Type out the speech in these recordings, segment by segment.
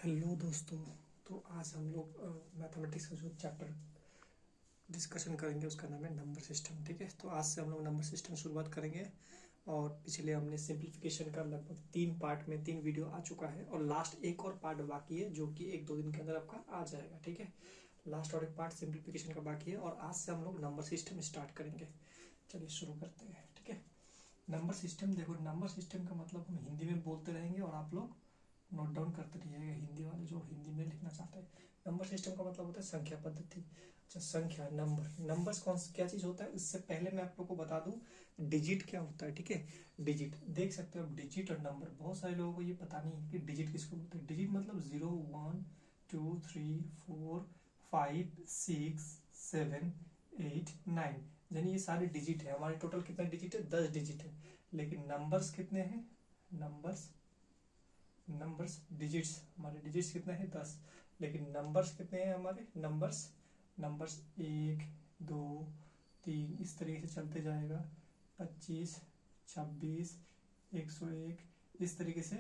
Hello दोस्तों। तो आज हम लोग मैथमेटिक्स का जो चैप्टर डिस्कशन करेंगे उसका नाम है नंबर सिस्टम। ठीक है, तो आज से हम लोग नंबर सिस्टम शुरुआत करेंगे। और पिछले हमने सिंप्लीफिकेशन का लगभग 3 पार्ट में 3 वीडियो आ चुका है और लास्ट एक और पार्ट बाकी है जो कि 1-2 दिन के अंदर आपका आ जाएगा। ठीक है, लास्ट और एक पार्ट सिंप्लीफिकेशन का बाकी है और आज से हम लोग नंबर सिस्टम स्टार्ट करेंगे। चलिए शुरू करते हैं। ठीक है, नंबर सिस्टम, देखो नंबर सिस्टम का मतलब हम हिंदी में बोलते रहेंगे और आप लोग नोट डाउन करते रहिएगा, हिंदी वाले जो हिंदी में लिखना चाहते हैं। नंबर सिस्टम का मतलब होता है संख्या पद्धति। अच्छा, संख्या, नंबर्स कौन क्या चीज होता है, इससे पहले मैं आप लोग को बता दूं डिजिट क्या होता है। ठीक है, डिजिट देख सकते हो आप, डिजिट और नंबर, बहुत सारे लोगों को ये पता नहीं है कि डिजिट किसको बोलते हैं। डिजिट मतलब 0 1 2 3 4 5 6 7 8 9, यानी ये सारे डिजिट है। हमारे टोटल कितने डिजिट है? 10 डिजिट है। लेकिन नंबर्स कितने हैं? नंबर्स डिजिट्स, हमारे डिजिट्स कितने हैं? 10। लेकिन नंबर्स कितने हैं हमारे? नंबर्स 1 2 3 इस तरीके से चलते जाएगा। 25 26 101 इस तरीके से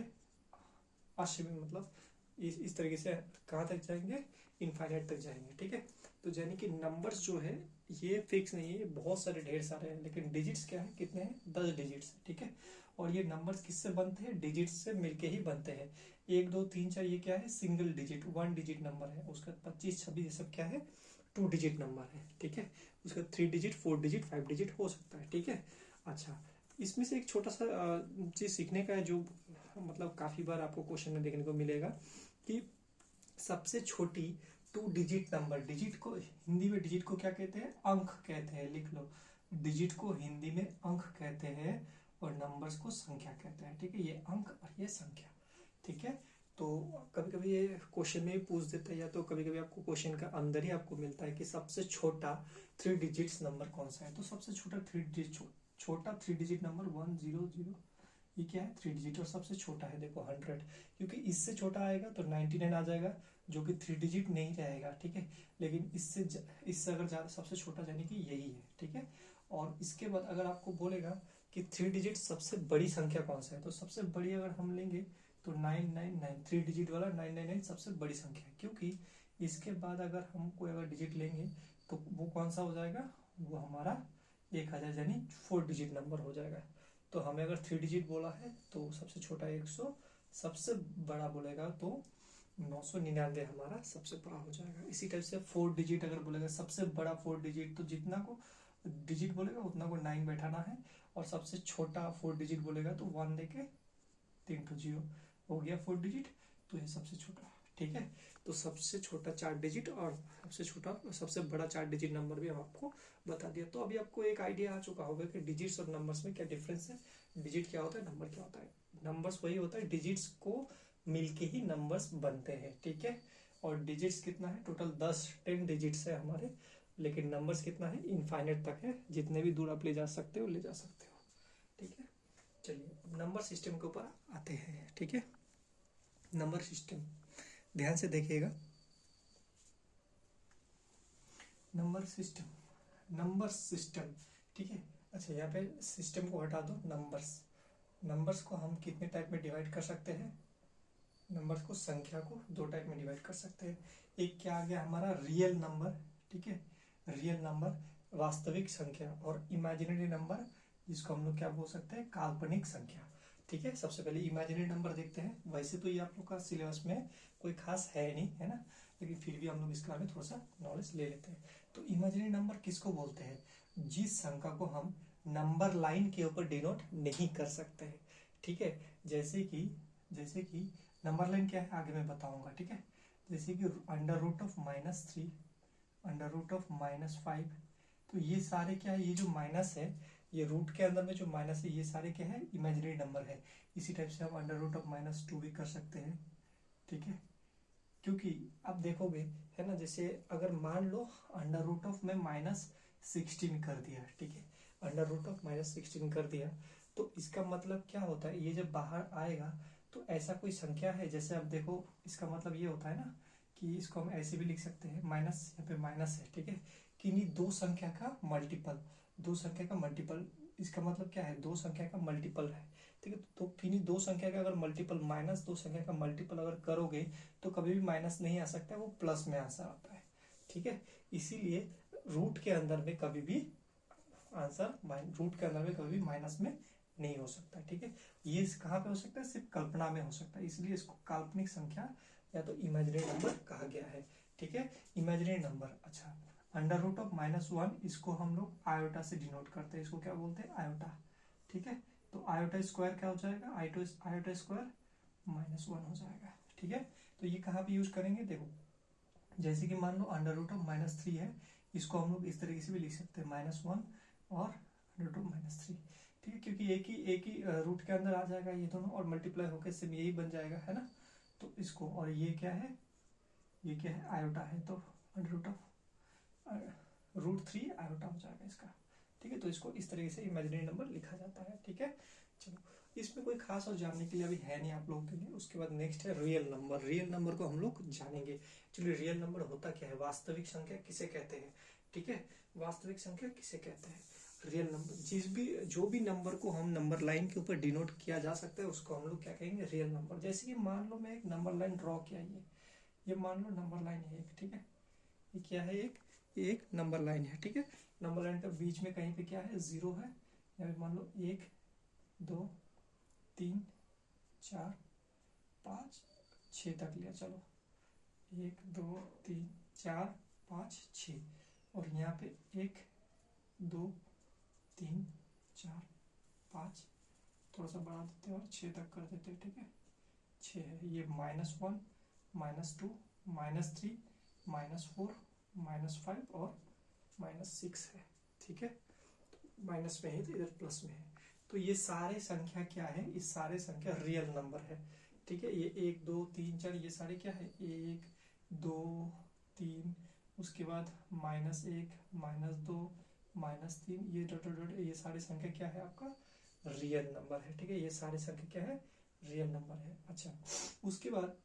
असीमित, मतलब इस तरीके से कहाँ तक जाएंगे? इनफाइनाइट तक जाएंगे। ठीक है, तो यानी कि नंबर्स जो है ये फिक्स नहीं है, ये बहुत सारे ढेर सारे हैं। लेकिन डिजिट्स क्या है? कितने हैं? 10 डिजिट्स। ठीक है, और ये नंबर्स किससे बनते हैं? डिजिट्स से मिलके ही बनते हैं। 1 2 3 4 ये क्या है? सिंगल डिजिट, 1 डिजिट नंबर है। उसका 25 26 ये सब क्या है? 2 डिजिट नंबर है। ठीक है, उसका 3 डिजिट 4 डिजिट 5 डिजिट हो सकता है। ठीक है, अच्छा, इसमें से एक छोटा सा चीज सीखने का है जो मतलब काफी बार आपको क्वेश्चन में देखने को मिलेगा कि सबसे छोटी 2 डिजिट नंबर, डिजिट को हिंदी में डिजिट को क्या कहते हैं? अंक कहते हैं। लिख लो, डिजिट को हिंदी में अंक कहते हैं और नंबर्स को संख्या कहते हैं। ठीक है, ये अंक और ये संख्या। ठीक है, तो कभी कभी ये क्वेश्चन में पूछ देता है, या तो कभी कभी आपको क्वेश्चन का अंदर ही आपको मिलता है कि सबसे छोटा 3 डिजिट्स नंबर कौन सा है। तो सबसे छोटा 3 डिजिट नंबर 100, ये क्या है? 3 डिजिट। और सबसे छोटा है देखो 100, क्योंकि इससे छोटा आएगा तो 99 आ जाएगा जो कि 3 डिजिट नहीं रहेगा। ठीक है, लेकिन इससे अगर ज्यादा सबसे छोटा यानी कि यही है। ठीक है, और इसके बाद अगर आपको बोलेगा कि 3 डिजिट सबसे बड़ी संख्या कौन सा है, तो सबसे बड़ी अगर हम लेंगे तो 999, 3 डिजिट वाला 999 सबसे बड़ी संख्या है। क्योंकि इसके बाद अगर हम कोई अगर डिजिट लेंगे तो वो कौन सा हो जाएगा? वो हमारा 1000 यानी 4 डिजिट नंबर हो जाएगा। तो हमें अगर 3 डिजिट बोला है तो सबसे छोटा 100, सबसे बड़ा बोलेगा तो 999 हमारा सबसे बड़ा हो जाएगा। इसी टाइप से 4 डिजिट अगर बोलेगा सबसे बड़ा 4 डिजिट, तो जितना को डिजिट बोलेगा उतना को 9 बैठाना है। और सबसे छोटा 4 डिजिट बोलेगा तो 1 देके 3 to 0 हो गया 4 डिजिट, तो ये सबसे छोटा। ठीक है, तो सबसे छोटा 4 डिजिट और सबसे छोटा सबसे बड़ा 4 डिजिट नंबर भी हम आपको बता दिया। तो अभी आपको एक आइडिया आ चुका होगा कि डिजिट्स और नंबर्स में क्या डिफरेंस है, डिजिट क्या होता है, नंबर क्या होता है। नंबर्स वही होता है, डिजिट्स को मिलके ही नंबर्स बनते हैं। ठीक है, और डिजिट्स कितना है? टोटल 10 डिजिट्स है हमारे। लेकिन नंबर्स कितना है? इनफाइनाइट तक है, जितने भी दूर आप ले जा सकते हो ले जा सकते हो। ठीक है, चलिए अब नंबर सिस्टम के ऊपर आते हैं। ठीक है, नंबर सिस्टम ध्यान से देखिएगा। Number system. ठीक है, अच्छा यहाँ पे सिस्टम को हटा दो, नंबर्स को हम कितने टाइप में डिवाइड कर सकते हैं? नंबर्स को, संख्या को 2 टाइप में डिवाइड कर सकते हैं। एक क्या आ गया हमारा? Real number. ठीक है, रियल नंबर वास्तविक संख्या, और इमेजिनरी नंबर जिसको हम लोग क्या बोल सकते हैं? काल्पनिक संख्या। ठीक है, सबसे पहले इमेजिनरी नंबर देखते हैं। वैसे तो ये आप लोग का सिलेबस में कोई खास है नहीं, है ना, लेकिन फिर भी हम लोग इसके बारे में थोड़ा सा नॉलेज ले लेते हैं। तो इमेजिनरी नंबर किसको बोलते हैं? जिस संख्या को हम नंबर लाइन के ऊपर डिनोट नहीं कर सकते हैं। ठीक है, जैसे कि नंबर लाइन क्या है आगे मैं बताऊंगा। ठीक है, जैसे कि √−3, √−5, तो ये सारे क्या है? ये जो माइनस है, ये रूट के अंदर में जो माइनस है, ये सारे क्या है? इमेजिनरी नंबर है। इसी टाइप से हम √−2 भी कर सकते हैं। ठीक है, क्योंकि आप देखोगे, है ना, जैसे अगर मान लो √ऑफ में -16 कर दिया। ठीक है, √−16 कर दिया, तो इसका मतलब क्या होता है? ये जब बाहर आएगा तो ऐसा कोई संख्या है, जैसे आप देखो इसका मतलब ये होता है ना कि इसको हम ऐसे भी लिख सकते हैं, माइनस, यहाँ पे माइनस है। ठीक है, कि नहीं, दो संख्या का मल्टीपल इसका मतलब क्या है, दो संख्या का मल्टीपल है, ठीक है। तो किन्हीं दो संख्या का अगर मल्टीपल माइनस दो संख्या का मल्टीपल अगर करोगे तो कभी भी माइनस नहीं आ सकता, वो प्लस में आंसर आता है, ठीक है। इसीलिए रूट के अंदर में कभी भी आंसर रूट के अंदर में कभी भी माइनस में नहीं हो सकता, ठीक है। ये कहाँ पे हो सकता है, सिर्फ कल्पना में हो सकता है, इसलिए इसको काल्पनिक संख्या या तो इमेजिनरी नंबर कहा गया है, ठीक है। इमेजिनरी नंबर, अच्छा, अंडर रूट ऑफ -1 इसको हम लोग आयोटा से डिनोट करते हैं, इसको क्या बोलते हैं, आयोटा, ठीक है। तो आयोटा स्क्वायर क्या हो जाएगा, आयोटा स्क्वायर -1 हो जाएगा, ठीक है। तो ये कहाँ पे यूज करेंगे, देखो जैसे कि मान लो अंडर रूट ऑफ -3 है, इसको हम लोग इस तरीके से भी लिख सकते हैं, -1 और अंडर रूट ऑफ -3, ठीक है, क्योंकि एक ही रूट के अंदर आ जाएगा ये दोनों, और मल्टीप्लाई होकर सेम यही बन जाएगा, है ना। तो इसको, और ये क्या है, ये क्या है, आयोटा है, तो अंडर रूट ऑफ √3 आयोटा हो जाएगा इसका, ठीक है। तो इसको इस तरीके से इमेजिनरी नंबर लिखा जाता है, ठीक है। चलो, इसमें कोई खास और जानने के लिए अभी है नहीं आप लोगों के लिए। उसके बाद नेक्स्ट है रियल नंबर। रियल नंबर को हम लोग जानेंगे। चलिए, रियल नंबर होता क्या है, वास्तविक संख्या किसे कहते हैं, ठीक है। वास्तविक संख्या किसे कहते हैं, रियल नंबर, जो भी नंबर को हम नंबर लाइन के ऊपर डिनोट किया जा सकता है उसको हम लोग क्या कहेंगे, रियल नंबर। जैसे कि मान लो मैं एक नंबर लाइन ड्रॉ किया, ये मान लो नंबर लाइन है एक, ठीक है। ये क्या है, एक नंबर लाइन है, ठीक है। नंबर लाइन का बीच में कहीं पे क्या है, 0 है, या मान लो 1 2 3 4 5 6 तक लिया, चलो 1 2 3 4 5 6, और यहाँ पे 1 2 3 4 5, थोड़ा सा बढ़ा देते हैं और 6 तक कर देते हैं, ठीक है। 6 है, ये -1 -2 -3 -4 -5 और -6 है, ठीक है। माइनस में है तो इधर प्लस में है, तो ये सारे संख्या क्या है, इस सारे संख्या रियल नंबर है, ठीक है। ये 1 2 3 4 ये सारे क्या है, 1 2 3, उसके बाद -1 -2 -3, ये डॉट डॉट ये सारे संख्या क्या है, आपका रियल नंबर है, ठीक है। ये सारे संख्या क्या है, रियल नंबर है। अच्छा, उसके बाद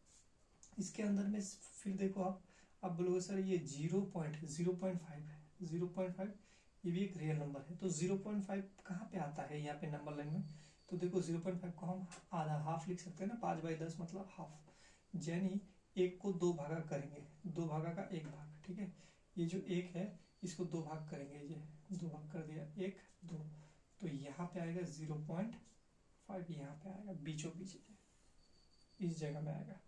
इसके अंदर में फिर देखो आप बोलोगे सर ये 0.5 है, 0.5 ये भी एक रियल नंबर है। तो 0.5 कहाँ पे आता है यहाँ पे नंबर लाइन में, तो देखो 0.5 को हम आधा हाफ लिख सकते हैं ना, 5/10 मतलब हाफ, यानी एक को 2 भागा करेंगे, 2 भागा का 1 भाग, ठीक है। ये जो 1 है इसको 2 भाग करेंगे, ये 2 भाग कर दिया, 1 2, तो यहाँ पे आएगा 0.5, यहाँ पे आएगा बीचों बीच इस जगह में आएगा,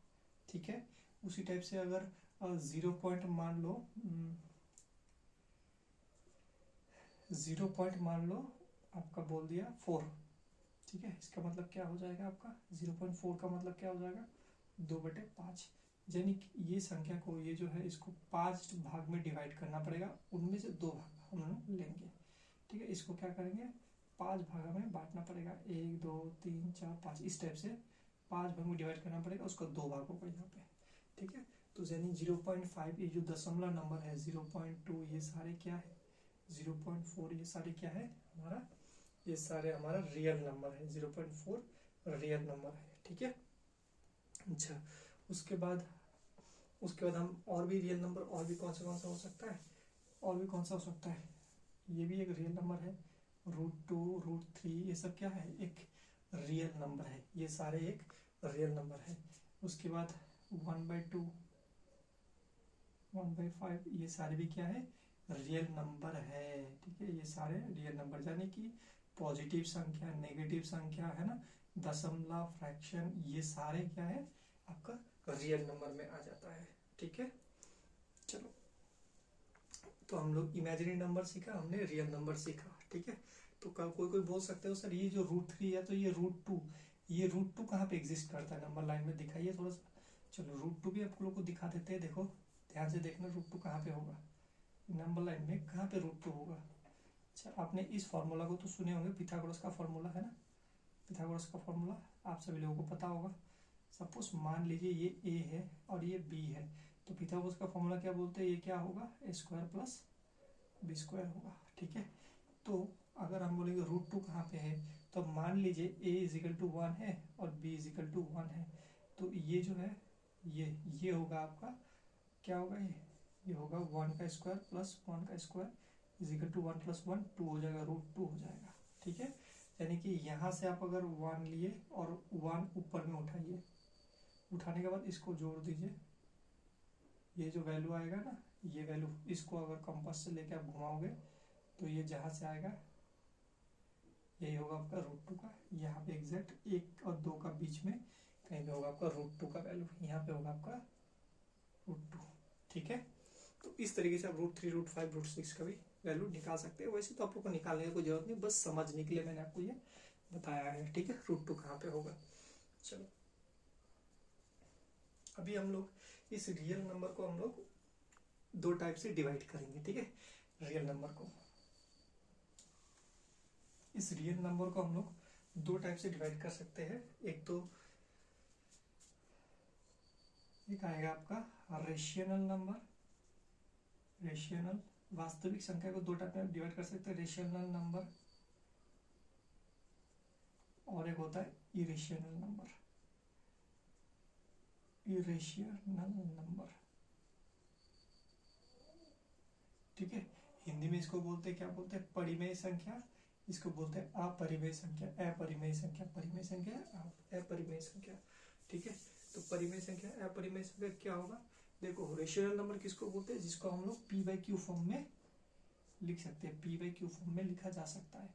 ठीक है। उसी टाइप से अगर 0 पॉइंट मान लो 0 पॉइंट मान लो आपका बोल दिया 4, ठीक है। इसका मतलब क्या हो जाएगा आपका 0.4 का मतलब क्या हो जाएगा 2/5, यानी ये संख्या को, ये जो है इसको 5 भाग में डिवाइड करना पड़ेगा, उनमें से 2 भाग हम लोग लेंगे, ठीक है। इसको क्या करेंगे 5 भाग में बांटना पड़ेगा, 1 2 3 4 5, इस टाइप से 5 भाग में डिवाइड करना पड़ेगा, उसको 2 भाग होगा यहाँ पे, ठीक है। तो यानी 0.5 ये जो दशमलव नंबर है, 0.2 ये सारे क्या है, 0.4 ये सारे क्या है हमारा, ये सारे हमारा रियल नंबर है, 0.4 रियल नंबर है, ठीक है। अच्छा, उसके बाद हम और भी रियल नंबर, और भी कौन सा हो सकता है, और भी कौन सा हो सकता है, ये भी एक रियल नंबर है, √2 √3 ये सब क्या है, एक रियल नंबर है, ये सारे एक रियल नंबर है। उसके बाद 1/2 1/5 ये सारे भी क्या है, रियल नंबर है, ठीक है। ये सारे रियल नंबर, यानी कि पॉजिटिव संख्या, नेगेटिव संख्या, है ना, दशमलव, फ्रैक्शन, ये सारे क्या है आपका रियल नंबर में आ जाता है, ठीक है। चलो, तो हम लोग इमेजिनरी नंबर सीखा, हमने रियल नंबर सीखा, ठीक है। तो कोई बोल सकते हो सर ये जो √3 है, तो ये √2, ये √2 कहाँ पे एग्जिस्ट करता है, नंबर लाइन में दिखाइए थोड़ा सा। चलो, √2 भी आप लोग को दिखा देते हैं, देखो ध्यान से देखना √2 कहाँ पे होगा, नंबर लाइन में कहाँ पे √2 होगा। अच्छा, आपने इस फॉर्मूला को तो सुने होंगे, पिथागोरस का फॉर्मूला है ना, पिथागोरस का फॉर्मूला आप सभी लोगों को पता होगा। सपोज मान लीजिए ये ए है और ये बी है, तो पिथागोरस का फॉर्मूला क्या बोलते हैं, ये क्या होगा, A² + B² होगा, ठीक है। तो अगर हम बोलेंगे √2 कहाँ पे है, तो मान लीजिए A = 1 है और B = 1 है, तो ये जो है ये होगा आपका, क्या होगा, ये होगा 1² + 1² = 1 + 1 2 हो जाएगा, √2 हो जाएगा, ठीक है, यानी कि यहाँ से आप अगर 1 लिए और 1 ऊपर में उठाइए, उठाने के बाद इसको जोड़ दीजिए, ये जो वैल्यू आएगा ना, ये वैल्यू, इसको अगर कंपास से लेके आप घुमाओगे तो ये जहाँ से आएगा यही होगा आपका √2 का, यहाँ पे एग्जैक्ट 1 और 2 का बीच में कहीं पे होगा आपका √2 का वैल्यू, यहाँ पे होगा आपका √2, ठीक है। तो इस तरीके से आप √3, √5, √6 का भी वैल्यू निकाल सकते हैं। वैसे तो आप लोग को निकालने की कोई जरूरत नहीं, बस समझने के लिए मैंने आपको ये बताया है, ठीक है, √2 कहाँ पे होगा। चलो अभी हम लोग इस रियल नंबर को हम लोग 2 टाइप से डिवाइड करेंगे, ठीक है। रियल नंबर को, इस रियल नंबर को हम लोग 2 टाइप से डिवाइड कर सकते हैं। एक तो एक आएगा आपका रेशनल नंबर, रेशनल वास्तविक संख्या को 2 टाइप में डिवाइड कर सकते हैं, रेशनल नंबर, और एक होता है इरेशनल नंबर, इरेशनल नंबर, ठीक है। हिंदी में इसको बोलते हैं, क्या बोलते हैं, परिमेय संख्या, इसको बोलते हैं अपरिमेय संख्या, अपरिमेय संख्या, परिमेय संख्या, अपरिमेय संख्या, ठीक है। तो परिमेय संख्या, अपरिमेय संख्या क्या होगा, देखो रेशनल नंबर किसको बोलते हैं, जिसको हम लोग p/q फॉर्म में लिख सकते हैं, p/q फॉर्म में लिखा जा सकता है,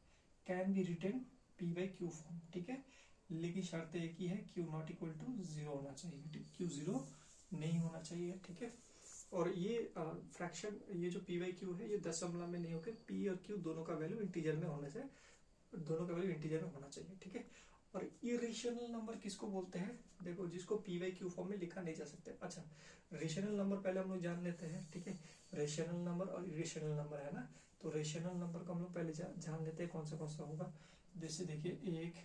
can be written p/q form, ठीक है। लेकिन शर्त एक ही है, q नॉट इक्वल टू 0 होना चाहिए, q 0 नहीं होना चाहिए, ठीक है। और ये फ्रैक्शन, ये जो p/q है, ये दशमलव में नहीं होकर p और q दोनों का वैल्यू इंटीजर में होने से, दोनों का वैल्यू इंटीजर में होना चाहिए, ठीक है। और इरेशनल नंबर किसको बोलते हैं, देखो जिसको p/q फॉर्म में लिखा नहीं जा सकता। अच्छा, रेशनल नंबर पहले हम लोग जान लेते हैं, ठीक है। रेशनल नंबर और इरेशनल नंबर है ना, तो रेशनल नंबर को हम लोग पहले जान लेते हैं कौन सा होगा। जैसे देखिए 1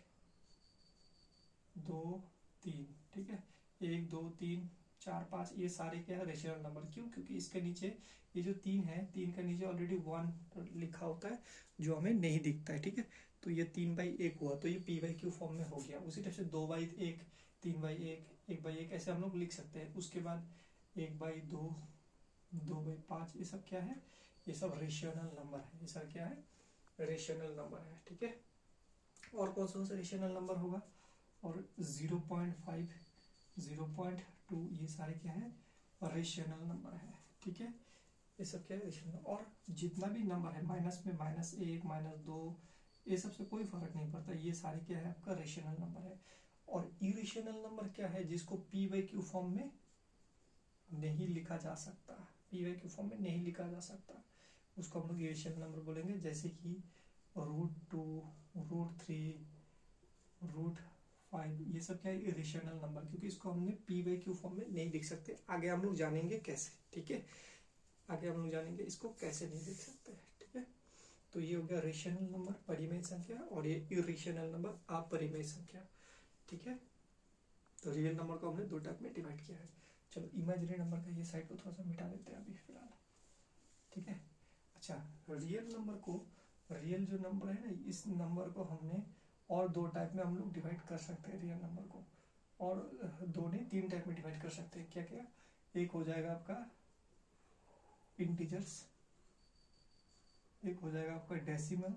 2 3, ठीक है, 1 2 3 4 5, ये सारे क्या है रेशनल नंबर। क्यों, क्योंकि इसके नीचे ये जो 3 है, 3 का नीचे ऑलरेडी 1 लिखा होता है जो हमें नहीं दिखता है, ठीक है। तो ये 3/1 हुआ, तो ये p/q फॉर्म में हो गया। उसी तरह से 2/1, 3/1, 1/1 ऐसे हम लोग लिख सकते हैं। उसके बाद 1/2, 2/5, ये सब क्या है, ये सब रेशनल नंबर है, ये सब क्या है, रेशनल नंबर है, ठीक है। और कौन सा रेशनल नंबर होगा, और 0.5, 0.2, ये सारे क्या है, रेशनल नंबर है, ठीक है। ये सब क्या है, रेशनल। और जितना भी नंबर है माइनस में, -1, -2, ये सबसे कोई फर्क नहीं पड़ता, ये सारे क्या है आपका रेशनल नंबर है। और इरेशनल नंबर क्या है, जिसको p/q फॉर्म में नहीं लिखा जा सकता, p/q फॉर्म में नहीं लिखा जा सकता, उसको हम लोग इरेशनल नंबर बोलेंगे। जैसे कि √2, √3, √5, ये सब क्या है इरेशनल नंबर, क्योंकि इसको हमने p/q फॉर्म में नहीं लिख सकते। आगे हम लोग जानेंगे कैसे, ठीक है, आगे हम लोग जानेंगे इसको कैसे नहीं लिख सकते, ठीक है। तो ये हो गया रेशनल नंबर, परिमेय संख्या, और ये इरेशनल नंबर, अपरिमेय संख्या, ठीक है। तो रियल नंबर को हमने 2 टाइप में डिवाइड किया है। चलो इमेजिनरी नंबर का ये साइड को थोड़ा सा मिटा देते हैं अभी फिलहाल, ठीक है। अच्छा, रियल नंबर को, रियल जो नंबर है ना, इस नंबर को हमने और 2 टाइप में हम लोग डिवाइड कर सकते हैं रियल नंबर को, और 2 नहीं 3 टाइप में डिवाइड कर सकते हैं। क्या क्या, एक हो जाएगा आपका इंटीजर्स, एक हो जाएगा आपका डेसिमल,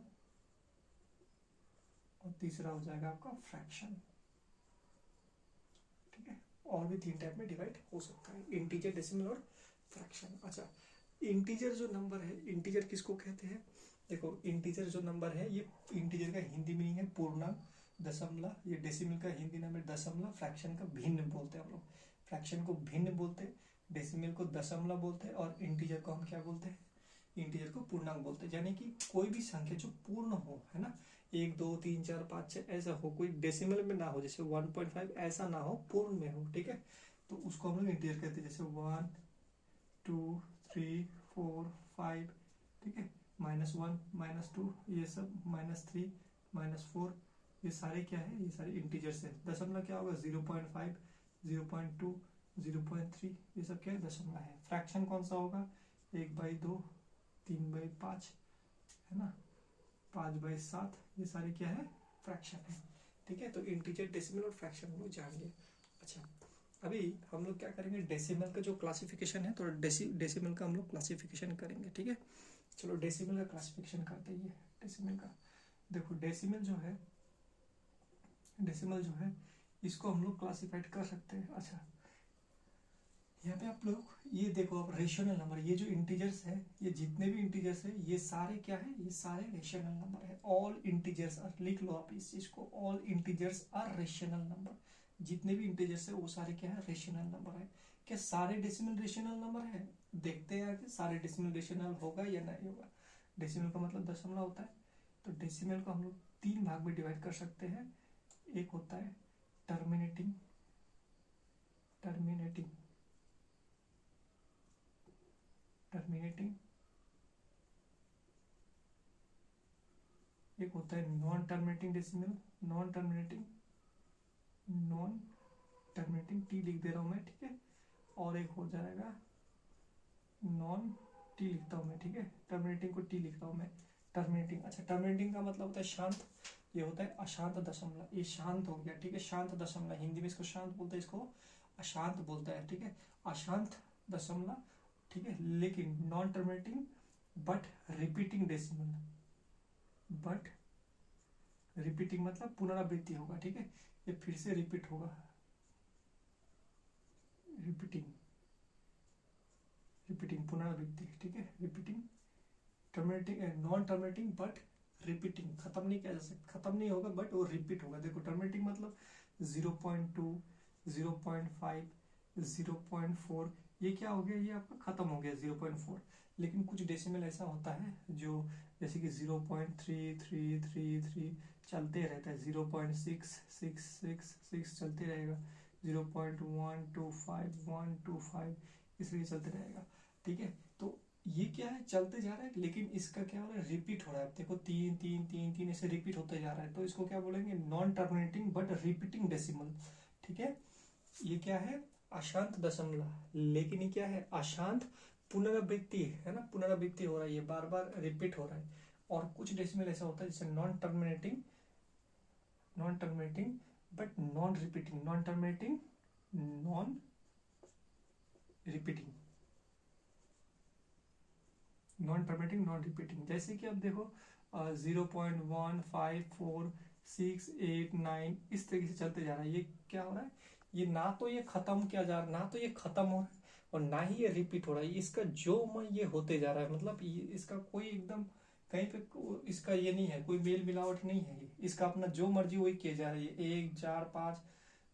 और तीसरा हो जाएगा आपका फ्रैक्शन, ठीक है। और भी 3 टाइप में डिवाइड हो सकता है, इंटीजर, डेसिमल और फ्रैक्शन। अच्छा, इंटीजर जो नंबर है, इंटीजर किसको कहते हैं, देखो इंटीजर जो नंबर है, ये इंटीजर का हिंदी मीनिंग है पूर्णांक, दशमलव, ये डेसिमल का हिंदी नाम है दशमलव, फ्रैक्शन का भिन्न बोलते हैं हम लोग, फ्रैक्शन को भिन्न बोलते हैं, डेसिमल को दशमलव बोलते हैं, और इंटीजर को हम क्या बोलते हैं, इंटीजर को पूर्णांक बोलते हैं। यानी कि कोई भी संख्या जो पूर्ण हो, है ना, 1 2 3 4 5 6 ऐसा हो, कोई डेसिमल में ना हो, जैसे 1.5 ऐसा ना हो, पूर्ण में हो, ठीक है, तो उसको हम लोग इंटीजर कहते हैं। जैसे 1 2 3 4 5, ठीक है, -1 -2, ये सब -3 -4, ये सारे क्या है, ये सारे इंटीजर्स है। दशमलव क्या होगा, 0.5 0.2 0.3, ये सब क्या है, दशमलव है। फ्रैक्शन कौन सा होगा, 1/2 3/5, है ना, 5/7, ये सारे क्या है, फ्रैक्शन है, ठीक है। तो इंटीजर, डेसिमल और फ्रैक्शन हम लोग जानेंगे। अच्छा, अभी हम लोग क्या करेंगे, डेसिमल का जो क्लासिफिकेशन है, तो डेसिमल का हम लोग क्लासिफिकेशन करेंगे, ठीक है। चलो डेसिमल का क्लासिफिकेशन करते हैं, डेसिमल का देखो डेसिमल जो है इसको हम लोग क्लासिफाइड कर सकते हैं। अच्छा, यहाँ पे आप लोग ये देखो, अब रेशनल नंबर, ये जो इंटीजर्स है, ये जितने भी इंटीजर्स है ये सारे क्या है, ये सारे रेशनल नंबर है। ऑल इंटीजर्स आर, लिख लो आप इस चीज को, all integers are rational number. जितने भी इंटीजर्स है वो सारे क्या है, रेशनल नंबर है। क्या सारे डेसिमल रेशनल नंबर है? देखते हैं कि सारे डेसिमल रेशनल होगा या नहीं होगा। डेसिमल का मतलब दशमलव होता है, तो डेसिमल को हम लोग 3 भाग में डिवाइड कर सकते हैं। एक होता है टर्मिनेटिंग एक होता है non terminating decimal, non terminating T लिख दे रहा हूं मैं, ठीक है। और एक हो जाएगा नॉन टी लिखता हूं मैं, ठीक है। टर्मिनेटिंग को टी लिखता हूं मैं, टर्मिनेटिंग। अच्छा, टर्मिनेटिंग का मतलब होता है शांत, ये होता है अशांत दशमलव। ये शांत हो गया, ठीक है, शांत दशमलव, हिंदी में इसको शांत बोलते हैं, इसको अशांत बोलता है, ठीक है, अशांत दशमलव, ठीक है। लेकिन non terminating but repeating decimal, but repeating मतलब पुनरावृत्ति होगा, ठीक है, ये फिर से रिपीट होगा, रिपीटिंग पुनरावृत्ति, ठीक है, repeating. Terminating, non terminating but repeating, खत्म नहीं किया जा सकता, खत्म नहीं होगा बट वो रिपीट होगा। देखो टर्मिनेटिंग मतलब 0.2, 0.5, 0.4, ये क्या हो गया, ये आपका खत्म हो गया 0.4। लेकिन कुछ डेसिमल ऐसा होता है जो, जैसे कि 0.3333 चलते रहता है, 0.6666 चलते रहेगा, 0.125 इसलिए चलते रहेगा, ठीक है। तो ये क्या है, चलते जा रहा है, लेकिन इसका क्या हो रहा है, रिपीट हो रहा है। देखो 3 ऐसे रिपीट होते जा रहा है, तो इसको क्या बोलेंगे, non terminating but repeating decimal, ठीक है। ये क्या है, अशांत दशमलव, लेकिन ये क्या है, अशांत पुनरावृत्ति है ना, पुनरावृत्ति हो रहा है, ये बार बार रिपीट हो रहा है। और कुछ डेसिमल ऐसा होता है जैसे non terminating but non repeating, non terminating non repeating, non terminating non repeating. जैसे कि अब देखो 0.15468 इस तरीके से चलते जा रहा है। ये क्या हो रहा है, ये ना तो ये खत्म किया जा रहा, ना तो ये खत्म हो रहा है और ना ही ये रिपीट हो रहा है। इसका जो मन ये होते जा रहा है, मतलब ये इसका कोई एकदम कहीं पे इसका ये नहीं है, कोई मेल मिलावट नहीं है। ये इसका अपना जो मर्जी वही किया जा रहा है, ये 1 4 5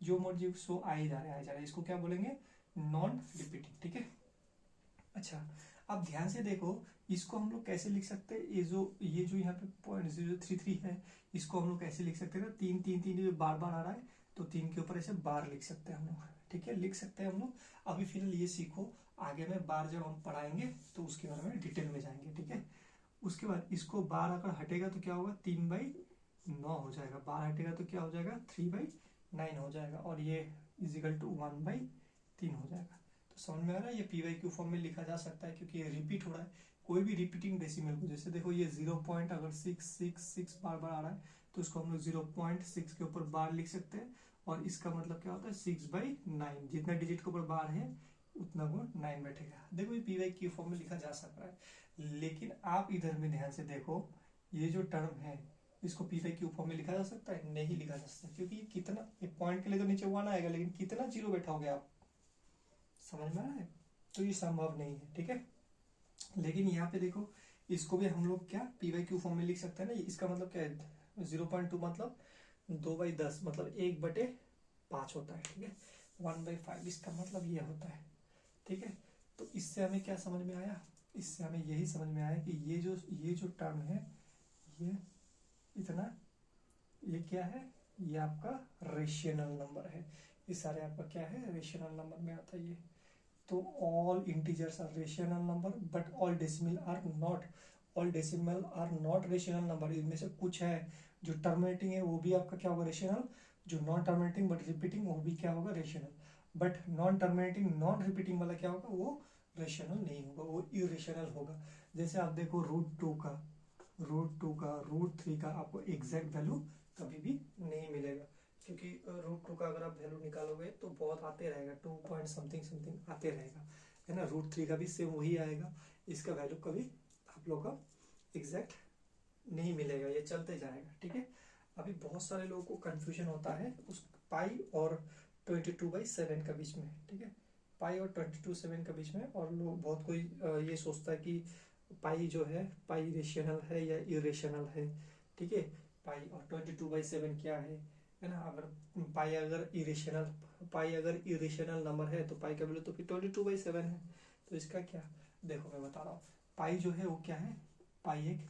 जो मर्जी सो आ ही जा रहा है, आ जा रहा है। इसको क्या बोलेंगे, नॉन रिपीटिंग, ठीक है। अच्छा, अब ध्यान से देखो, इसको हम लोग कैसे लिख सकते हैं, ये जो यहाँ पे 0.033 है, इसको हम लोग कैसे लिख सकते हैं ना, 3 बार बार आ रहा है, तो 3 के ऊपर ऐसे बार लिख सकते हैं हम लोग, ठीक है, लिख सकते हैं हम लोग। अभी फिलहाल ये सीखो, आगे में बार जब हम पढ़ाएंगे तो उसके बारे में डिटेल में जाएंगे, ठीक है। उसके बाद इसको बार अगर हटेगा तो क्या होगा, 3/9 हो जाएगा, बार हटेगा तो क्या हो जाएगा, 3/9 हो जाएगा, और ये इजिकल टू 1/3 हो जाएगा। तो समझ में आ रहा है, ये PYQ फॉर्म में लिखा जा सकता है, क्योंकि ये रिपीट हो रहा है। कोई भी रिपीटिंग डेसिमल को, जैसे देखो ये 0.666 बार बार आ रहा है, तो इसको हम लोग 0.6 के ऊपर बार लिख सकते हैं, और इसका मतलब क्या होता है, 6/9, जितना डिजिट के ऊपर बार है उतना वो 9 बैठेगा। देखो ये PYQ फॉर्म में लिखा जा सकता है, लेकिन आप इधर में ध्यान से देखो, ये जो टर्म है इसको PYQ फॉर्म में लिखा जा सकता है, नहीं लिखा जा सकता, क्योंकि कितना, पॉइंट के लिए तो नीचे 1 आएगा, लेकिन कितना जीरो बैठाओगे आप, समझ में आ रहा है, तो ये संभव नहीं है, ठीक है। लेकिन यहाँ पे देखो, इसको भी हम लोग क्या PYQ फॉर्म में लिख सकते हैं ना। इसका मतलब क्या है, 0.2 मतलब 2/10 मतलब 1/5 होता है, ठीक है। 1/5 इसका मतलब ये होता है, ठीक है। तो इससे हमें क्या समझ में आया, इससे हमें यही समझ में आया कि ये जो टर्म है, ये इतना, ये क्या है, ये आपका रेशनल नंबर है। ये सारे आपका क्या है, रेशनल नंबर में आता है ये। तो all integers are rational number but all decimal are not rational number. इनमें से कुछ है जो टर्मिनेटिंग है वो भी आपका क्या होगा, रेशनल। जो नॉन टर्मिनेटिंग बट रिपीटिंग वो भी क्या होगा, rational. But non terminating non repeating वाला क्या होगा, वो रेशनल नहीं होगा, वो इरेशनल होगा। जैसे आप देखो √2 का, √3 का आपको एग्जैक्ट वैल्यू कभी भी नहीं मिलेगा, क्योंकि √2 का अगर आप वैल्यू निकालोगे तो बहुत आते रहेगा, 2 पॉइंट समथिंग आते रहेगा, है ना। √3 का भी सेम वही आएगा, इसका वैल्यू कभी आप लोग का एग्जैक्ट नहीं मिलेगा, ये चलते जाएगा, ठीक है। अभी बहुत सारे लोगों को कंफ्यूजन होता है उस पाई और 22/7 का बीच में, ठीक है, पाई और 22/7 का बीच में, और लोग बहुत कोई ये सोचता है कि पाई जो है पाई रेशनल है या इरेशनल है, ठीक है। पाई और 22/7 क्या है ना। अगर पाई अगर इरेशनल नंबर है तो पाई का वैल्यू तो फिर 22/7 है। तो इसका क्या, देखो मैं बता रहा हूँ, पाई जो है वो क्या है, पाई एक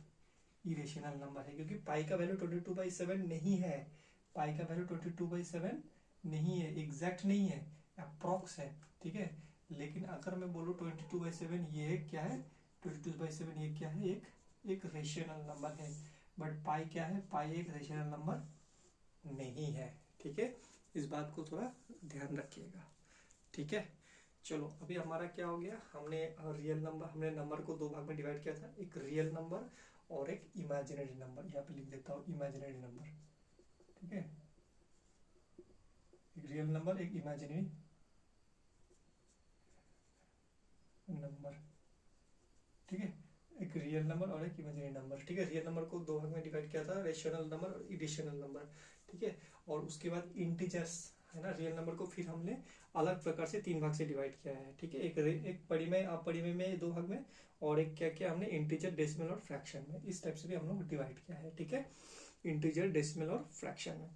इरेशनल नंबर है, क्योंकि पाई का वैल्यू 22/7 नहीं है, पाई का वैल्यू 22/7 नहीं है, एग्जैक्ट नहीं है, अप्रॉक्स है, ठीक है। लेकिन अगर मैं बोलूँ 22/7 ये क्या है, 22/7 ये क्या है, एक रेशनल नंबर है, बट पाई क्या है, पाई एक रेशनल नंबर नहीं है, ठीक है। इस बात को थोड़ा ध्यान रखिएगा, ठीक है। चलो अभी हमारा क्या हो गया, हमने नंबर को दो भाग में डिवाइड किया था, एक रियल नंबर और एक इमेजिनरी नंबर। यहाँ पे लिख देता हूँ इमेजिनरी नंबर, ठीक है, एक रियल नंबर एक इमेजिनरी नंबर, ठीक है, एक रियल नंबर और एक इमेजिनरी नंबर, ठीक है। रियल नंबर को दो भाग में डिवाइड किया था, रेशनल नंबर और इरेशनल नंबर, ठीक है। और उसके बाद इंटीजर्स है ना, रियल नंबर को फिर हमने अलग प्रकार से तीन भाग से डिवाइड किया है, ठीक है। एक परिमेय में दो भाग में, और एक क्या किया हमने, इंटीजर, डेसिमल और फ्रैक्शन में, इस टाइप से भी हम लोग डिवाइड किया है, ठीक है, इंटीजर, डेसिमल और फ्रैक्शन में।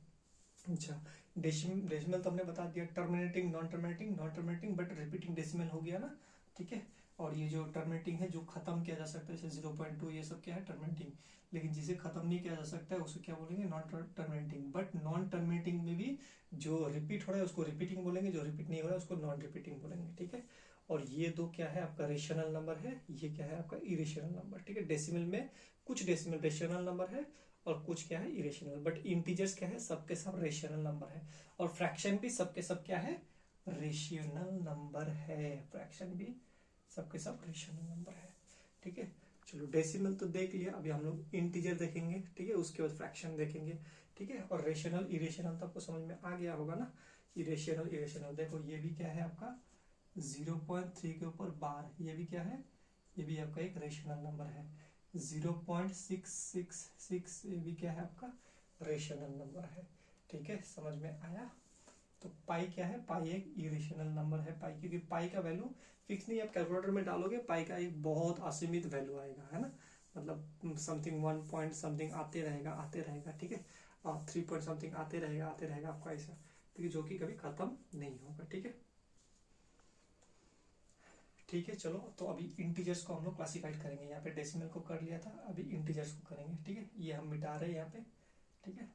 अच्छा, डेसिमल तो हमने बता दिया, terminating, non terminating but repeating decimal हो गया ना, ठीक है। और ये जो टर्मिनेटिंग है, जो खत्म किया जा सकता है, जैसे 0.2 ये सब क्या है, टर्मिनेटिंग। लेकिन जिसे खत्म नहीं किया जा सकता है उसे क्या बोलेंगे, non terminating. But non terminating में भी जो रिपीट हो रहा है उसको रिपीटिंग बोलेंगे, जो रिपीट नहीं हो रहा है उसको नॉन रिपीटिंग बोलेंगे, ठीक है। और ये दो क्या है आपका, रेशनल नंबर है, ये क्या है आपका, इरेशनल नंबर, ठीक है। डेसिमल में कुछ डेसिमल रेशनल नंबर है और कुछ क्या है, इरेशनल। बट इंटीजर्स क्या है, सबके सब रेशनल नंबर है। और फ्रैक्शन भी सबके सब क्या है, रेशनल नंबर है, फ्रैक्शन भी सबके सब रेशनल नंबर है, ठीक है। चलो डेसिमल तो देख लिया, अभी हम लोग इंटीजर देखेंगे, ठीक है, उसके बाद फ्रैक्शन देखेंगे, ठीक है। और रेशनल इरेशनल तो आपको समझ में आ गया होगा ना, इरेशनल इरेशनल देखो, ये भी क्या है आपका 0.3 के ऊपर बार, ये भी क्या है, ये भी आपका एक रेशनल नंबर है। 0.666 ये भी क्या है आपका, रेशनल नंबर है, ठीक है, समझ में आया। तो पाई क्या है, पाई एक इरेशनल नंबर है, पाई, क्योंकि पाई का वैल्यू फिक्स नहीं, आप कैलकुलेटर में डालोगे पाई का एक बहुत असीमित वैल्यू आएगा, है ना, मतलब समथिंग 1 पॉइंट समथिंग आते रहेगा, ठीक है, और 3 पॉइंट समथिंग आते रहेगा आपका ऐसा, ठीक है, जो कि कभी खत्म नहीं होगा, ठीक है। ठीक है, चलो तो अभी इंटीजर्स को हम लोग क्लासिफाइड करेंगे, यहाँ पे डेसिमल को कर लिया था, अभी इंटीजर्स को करेंगे, ठीक है। ये हम मिटा रहे हैं यहाँ पे, ठीक है,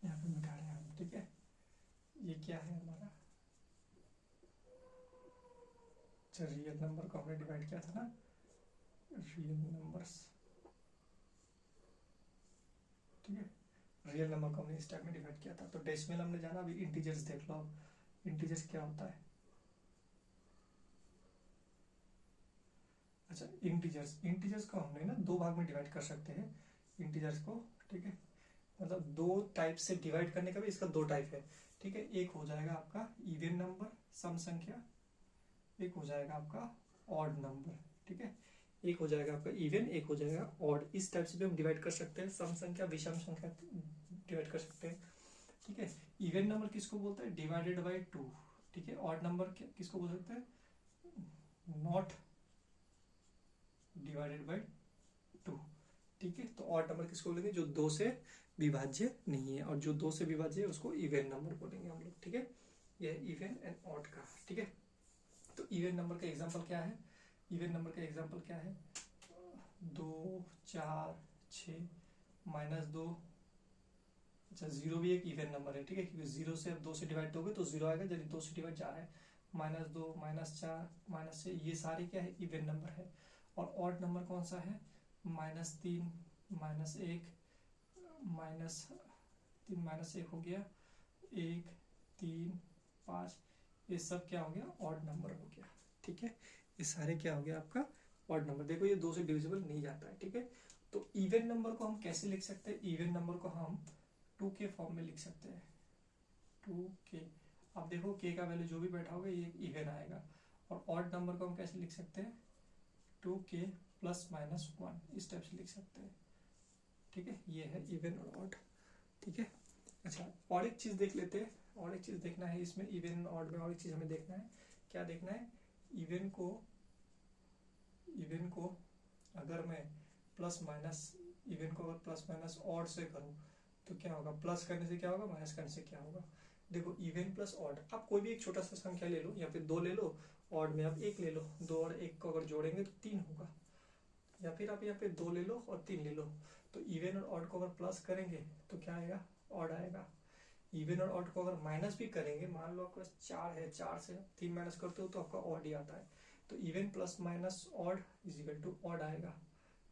यहाँ पे मिटा रहे हैं हम, ठीक है। ये क्या है हमारा, अच्छा रियल नंबर को हमने डिवाइड किया था ना, रियल नंबर्स, ठीक है, रियल नंबर को हमने इस टाइप में डिवाइड किया था। तो डेसिमल हमने जाना, अभी इंटीजर्स देख लो, इंटीजर्स क्या होता है। अच्छा, इंटीजर्स को हमने ना दो भाग में डिवाइड कर सकते हैं इंटीजर्स को, ठीक है, मतलब दो टाइप से डिवाइड करने का भी इसका दो टाइप है, ठीक है। एक हो जाएगा आपका इवन नंबर, सम संख्या, एक हो जाएगा आपका ऑड नंबर, ठीक है। एक हो जाएगा आपका इवन, एक हो जाएगा ऑड, इस टाइप से भी हम डिवाइड कर सकते हैं, सम संख्या विषम संख्या डिवाइड कर सकते हैं, ठीक है। इवन नंबर किसको बोलते हैं, डिवाइडेड बाई 2, ठीक है। ऑड नंबर किसको बोल सकते हैं, नॉट डिवाइडेड बाई 2, ठीक है। तो ऑड नंबर किसको बोलेंगे, जो दो से विभाज्य नहीं है, और जो दो से विभाज्य है उसको इवन नंबर बोलेंगे हम लोग, ठीक है। ये इवन एंड ऑड का, ठीक है। तो इवन नंबर का एग्जांपल क्या है, इवन नंबर का एग्जांपल क्या है, 2 4 6 -2, अच्छा जीरो भी एक इवन नंबर है, ठीक है, क्योंकि जीरो से अब 2 से डिवाइड दोगे तो जीरो आएगा, यदि 2 से डिवाइड जा रहा है, -2 -4 -6, ये सारे क्या है, इवन नंबर है। और ऑड नंबर कौन सा है, -3 -1 -3 -1 हो गया, 1 3 5, ये सब क्या हो गया, ऑड नंबर हो गया, ठीक है। ये सारे क्या हो गया आपका ऑड नंबर, देखो ये दो से डिविजिबल नहीं जाता है, ठीक है। तो इवन नंबर को हम कैसे लिख सकते हैं, इवन नंबर को हम 2 के फॉर्म में लिख सकते हैं, 2 के। अब देखो के का वैल्यू जो भी बैठा होगा ये इवन आएगा। और ऑड नंबर को हम कैसे लिख सकते हैं, 2k प्लस माइनस 1, इस टाइप से लिख सकते हैं। ठीक है, ये है इवन और ऑड। ठीक है, अच्छा और एक चीज देख लेते हैं, और एक चीज देखना है इसमें इवन ऑड में, और एक चीज हमें देखना है। क्या देखना है? इवन को अगर मैं प्लस माइनस, इवन को अगर प्लस माइनस ऑड से करूं तो क्या होगा? प्लस करने से क्या होगा, माइनस करने से क्या होगा? देखो इवन प्लस ऑड, आप कोई भी एक छोटा सा संख्या ले लो, या फिर 2 ले लो, ऑड में आप 1 ले लो, 2 और 1 को अगर जोड़ेंगे तो 3 होगा, या फिर आप यहाँ पे 2 ले लो और 3 ले लो। तो इवन और ऑड को अगर प्लस करेंगे तो क्या आएगा? ऑड आएगा। इवन और ऑड को अगर माइनस भी करेंगे, मान लो आपके पास 4 है, 4 से 3 माइनस करते हो तो आपका ऑड ही आता है। तो even plus minus odd is equal to odd आएगा।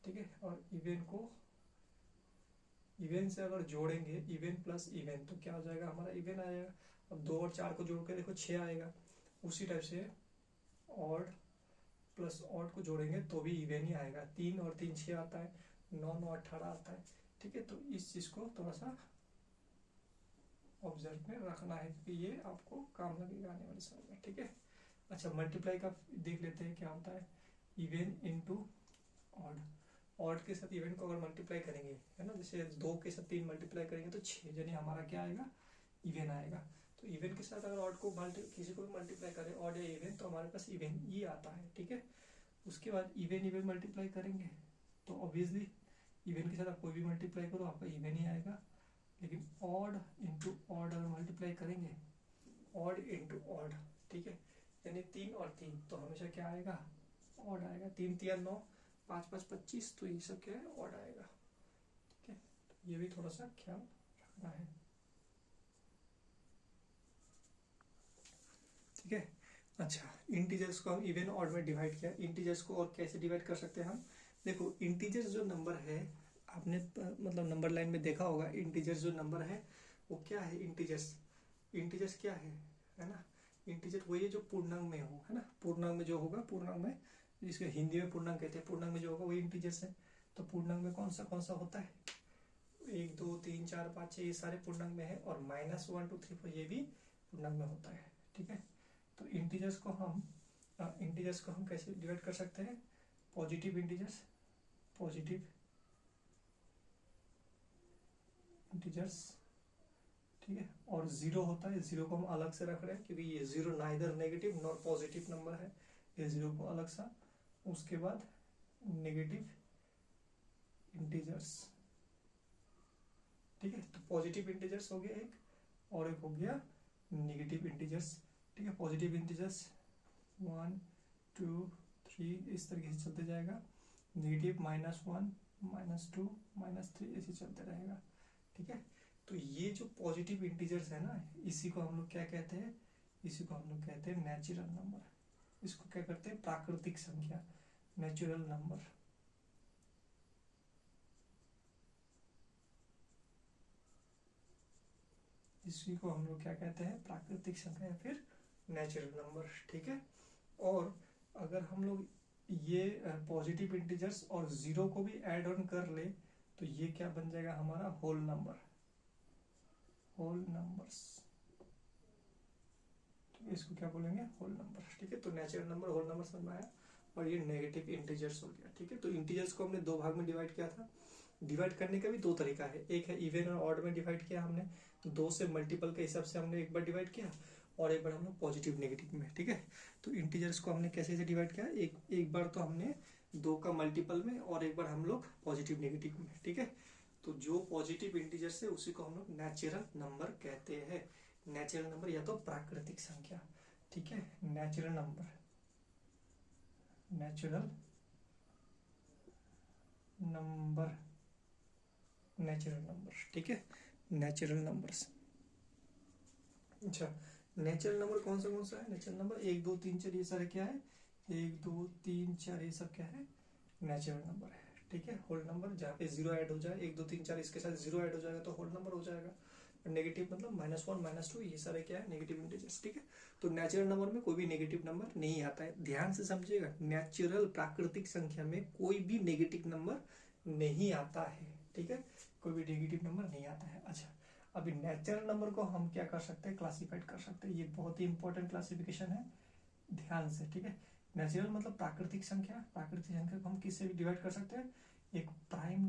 ठीक है, और इवन से अगर जोड़ेंगे, इवन प्लस इवन, तो क्या हो जाएगा? हमारा इवन आएगा। अब 2 और 4 को जोड़ के देखो 6 आएगा। उसी टाइप से ऑड प्लस ऑड को जोड़ेंगे तो भी इवन ही आएगा। 3 और 3 6 आता है, 9 9 18 आता है। ठीक है, तो इस चीज को थोड़ा सा ऑब्जर्व में रखना है, क्योंकि ये आपको काम लगेगा आने वाले समय में। ठीक है, अच्छा मल्टीप्लाई का देख लेते हैं क्या होता है। इवन इंटू ऑड, ऑड के साथ इवन को अगर मल्टीप्लाई करेंगे, है ना, जैसे 2 के साथ 3 मल्टीप्लाई करेंगे तो 6, यानी हमारा क्या आएगा? इवन आएगा। तो इवन के साथ अगर ऑड को किसी को भी मल्टीप्लाई करें, ऑड या इवन, तो हमारे पास इवन ही आता है। ठीक है, उसके बाद इवन मल्टीप्लाई करेंगे तो ऑब्वियसली इवन के साथ आप कोई भी मल्टीप्लाई करो आपका इवन ही आएगा। लेकिन ऑड इंटू ऑड अगर मल्टीप्लाई करेंगे, ऑड इंटू ऑड, ठीक है, यानी 3 और 3, तो हमेशा क्या आएगा? ऑड आएगा। 3 3 9, 5 5 25, तो ये सब क्या है? ऑड आएगा। ठीक है, तो ये भी थोड़ा सा ख्याल रखना है। ठीक है, अच्छा इंटीजर्स को हम इवन ऑड में डिवाइड किया। इंटीजर्स को और कैसे डिवाइड कर सकते हैं हम? देखो इंटीजर्स जो नंबर है, आपने मतलब नंबर लाइन में देखा होगा, इंटीजर्स जो नंबर है वो क्या है? इंटीजर्स क्या है ना? इंटीजर वही है जो पूर्णांक में हो, है ना, पूर्णांक में जो होगा, पूर्णांक में जिसके हिंदी में पूर्णांक कहते हैं, पूर्णांक में जो होगा वही इंटीजर्स है। तो पूर्णांक में कौन सा होता है? 1 2 3 4 5 6, ये सारे पूर्णांक में है, और -1 2 3 4 ये भी पूर्णांक में होता है। ठीक है, तो इंटीजर्स को हम कैसे डिवाइड कर सकते हैं? पॉजिटिव इंटीजर्स ठीक है, और 0 होता है, 0 को हम अलग से रख रहे हैं क्योंकि ये 0 neither negative nor positive number है, ये 0 को अलग सा। उसके बाद नेगेटिव इंटीजर्स। ठीक है, तो पॉजिटिव इंटीजर्स हो गया एक, और एक हो गया नेगेटिव इंटीजर्स। ठीक है, पॉजिटिव इंटीजर्स 1 2 3 इस तरीके से चलते जाएगा, नेगेटिव -1 -2 -3 ऐसे चलते रहेगा। ठीक है, तो ये जो पॉजिटिव इंटीजर्स है ना, इसी को हम लोग क्या कहते हैं? इसी को हम लोग कहते हैं नेचुरल नंबर। इसको क्या करते हैं? प्राकृतिक संख्या, नेचुरल नंबर। इसी को हम लोग क्या कहते हैं? प्राकृतिक संख्या या फिर नेचुरल नंबर। ठीक है, और अगर हम लोग ये पॉजिटिव इंटीजर्स और 0 को भी ऐड ऑन कर ले तो ये क्या बन जाएगा? हमारा होल नंबर्स। तो इसको क्या बोलेंगे? Whole number. ठीक है, तो नेचुरल नंबर, होल नंबर समझ में आया। और ये नेगेटिव इंटीजर्स हो गया। ठीक है, तो इंटीजर्स को हमने 2 भाग में डिवाइड किया था। डिवाइड करने का भी 2 तरीका है, एक है इवन और ऑड में डिवाइड किया हमने, 2 से मल्टीपल के हिसाब से हमने एक बार डिवाइड किया, और एक बार हम लोग पॉजिटिव नेगेटिव में। ठीक है, तो इंटीजर्स को हमने कैसे डिवाइड किया? एक बार तो हमने 2 का मल्टीपल में, और एक बार हम लोग पॉजिटिव नेगेटिव में। ठीक है, तो जो पॉजिटिव इंटीजर्स है उसी को हम लोग नेचुरल नंबर कहते हैं। नेचुरल नंबर या तो प्राकृतिक संख्या। ठीक है, नेचुरल नंबर ठीक है, नेचुरल नंबर्स। अच्छा, नेचुरल नंबर कौन सा है? नेचुरल नंबर 1 2 3 4 ये सारे क्या है? 1 2 3 4 ये सब क्या है? नेचुरल नंबर है। ठीक है, होल नंबर जहाँ पे 0 ऐड हो जाए, 1 2 3 4 इसके साथ 0 ऐड हो जाएगा तो होल नंबर हो जाएगा। नेगेटिव मतलब -1 -2 ये सारे क्या है? Negative integers. ठीक है, तो नेचुरल नंबर में कोई भी नेगेटिव नंबर नहीं आता है। ध्यान से समझिएगा, नेचुरल प्राकृतिक संख्या में कोई भी नेगेटिव नंबर नहीं आता है। ठीक है, कोई भी नेगेटिव नंबर नहीं आता है। अच्छा, अभी नेचुरल नंबर को हम क्या कर सकते हैं? क्लासिफाइड कर सकते हैं। ये बहुत ही इंपॉर्टेंट क्लासिफिकेशन है, ध्यान से। ठीक है, नेचुरल मतलब प्राकृतिक संख्या, प्राकृतिक संख्या को हम किससे भी डिवाइड कर सकते हैं, एक प्राइम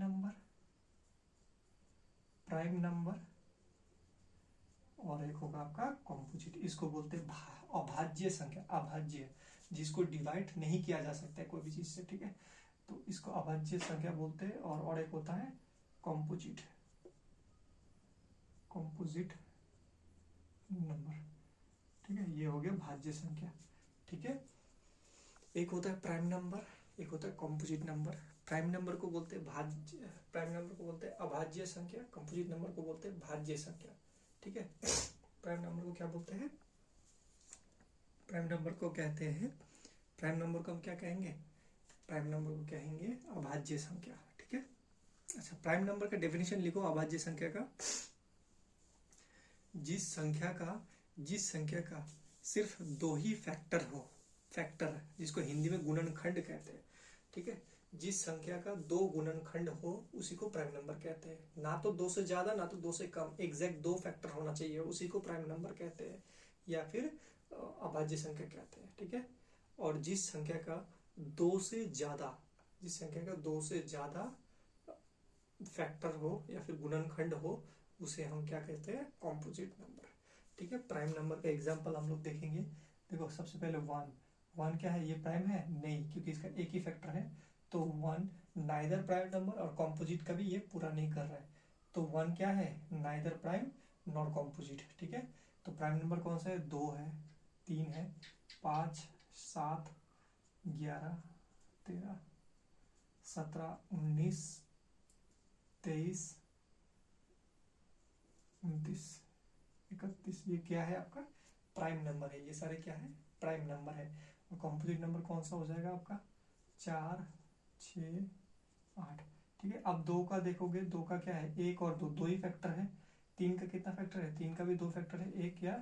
नंबर और एक होगा आपका कॉम्पोजिट। इसको बोलते हैं अभाज्य संख्या, अभाज्य जिसको डिवाइड नहीं किया जा सकता है कोई भी चीज से, ठीक है, तो इसको अभाज्य संख्या बोलते हैं। और एक होता है कॉम्पोजिट नंबर, ठीक है, ये हो गया भाज्य संख्या, ठीक है। एक होता है प्राइम नंबर, एक होता है कॉम्पोजिट नंबर। प्राइम नंबर को बोलते हैं प्राइम नंबर को बोलते हैं अभाज्य संख्या, कॉम्पोजिट नंबर को बोलते हैं भाज्य संख्या, ठीक है। प्राइम नंबर को क्या बोलते हैं, प्राइम नंबर को कहते हैं, प्राइम नंबर को हम क्या कहेंगे, प्राइम नंबर को कहेंगे अभाज्य संख्या, ठीक है। अच्छा, प्राइम नंबर का डेफिनेशन लिखो अभाज्य संख्या का, जिस संख्या का सिर्फ दो ही फैक्टर हो, फैक्टर जिसको हिंदी में गुणनखंड कहते हैं, ठीक है, जिस संख्या का दो गुणनखंड हो उसी को प्राइम नंबर कहते हैं। ना तो दो से ज्यादा ना तो दो से कम, एग्जैक्ट दो फैक्टर होना चाहिए, उसी को प्राइम नंबर कहते हैं या फिर अभाज्य संख्या कहते हैं, ठीक है। और जिस संख्या का दो से ज्यादा फैक्टर हो या फिर गुणनखंड हो उसे हम क्या कहते हैं, कॉम्पोजिट नंबर, ठीक है। प्राइम नंबर का एग्जांपल हम लोग देखेंगे। देखो सबसे पहले वन क्या है, ये प्राइम है नहीं, क्योंकि इसका एक ही फैक्टर है, तो वन नाइदर प्राइम नंबर और कॉम्पोजिट का भी ये पूरा नहीं कर रहा है, तो वन क्या है, नाइदर प्राइम नॉर कॉम्पोजिट, ठीक है। तो प्राइम नंबर कौन सा है, 2 है, 3 है, 5, 7, 11, 13, 17, 19, 23, 29, 31, ये क्या है आपका प्राइम नंबर है, ये सारे क्या है प्राइम नंबर है। और कॉम्पोजिट नंबर कौन सा हो जाएगा आपका, 4, 6, 8, ठीक है। अब 2 का देखोगे, 2 का क्या है, 1 और 2, 2 ही फैक्टर है। 3 का कितना फैक्टर है, 3 का भी 2 फैक्टर है, 1 या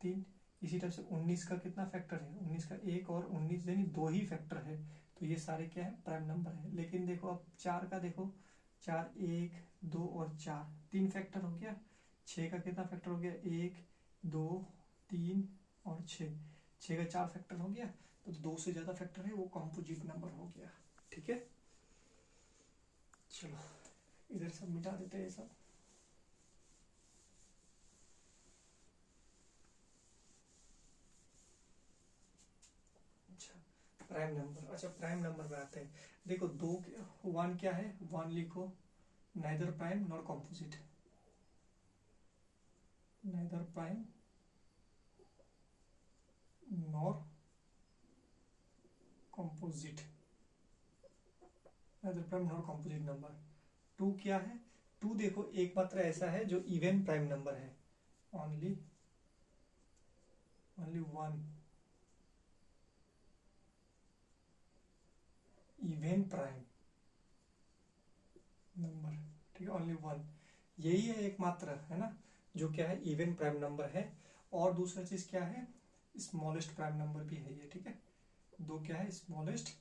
3। इसी तरह से 19 का कितना फैक्टर है, 19 का 1 और 19 यानी 2 ही फैक्टर है, तो ये सारे क्या है प्राइम नंबर है। लेकिन देखो अब 4 का देखो, 4, 1, 2 और 4, 3 फैक्टर हो गया। 6 का कितना फैक्टर हो गया, 1, 2, 3 और 6, 6 का 4 फैक्टर हो गया, तो 2 से ज्यादा फैक्टर है वो कॉम्पोजिट नंबर हो गया, ठीक है। चलो इधर सब मिटा देते हैं सब। अच्छा प्राइम नंबर, अच्छा प्राइम नंबर में आते हैं। देखो 1 क्या है, 1 लिखो neither prime nor composite, neither prime nor composite, neither prime nor composite number. 2 क्या है, 2 देखो एकमात्र ऐसा है जो इवन प्राइम नंबर है, ओनली 1 इवन प्राइम नंबर, ठीक है, ओनली 1, यही है एकमात्र, है ना, जो क्या है इवन प्राइम नंबर है। और दूसरा चीज क्या है, स्मॉलेस्ट प्राइम नंबर भी है ये, ठीक है। 2 क्या है, स्मॉलेस्ट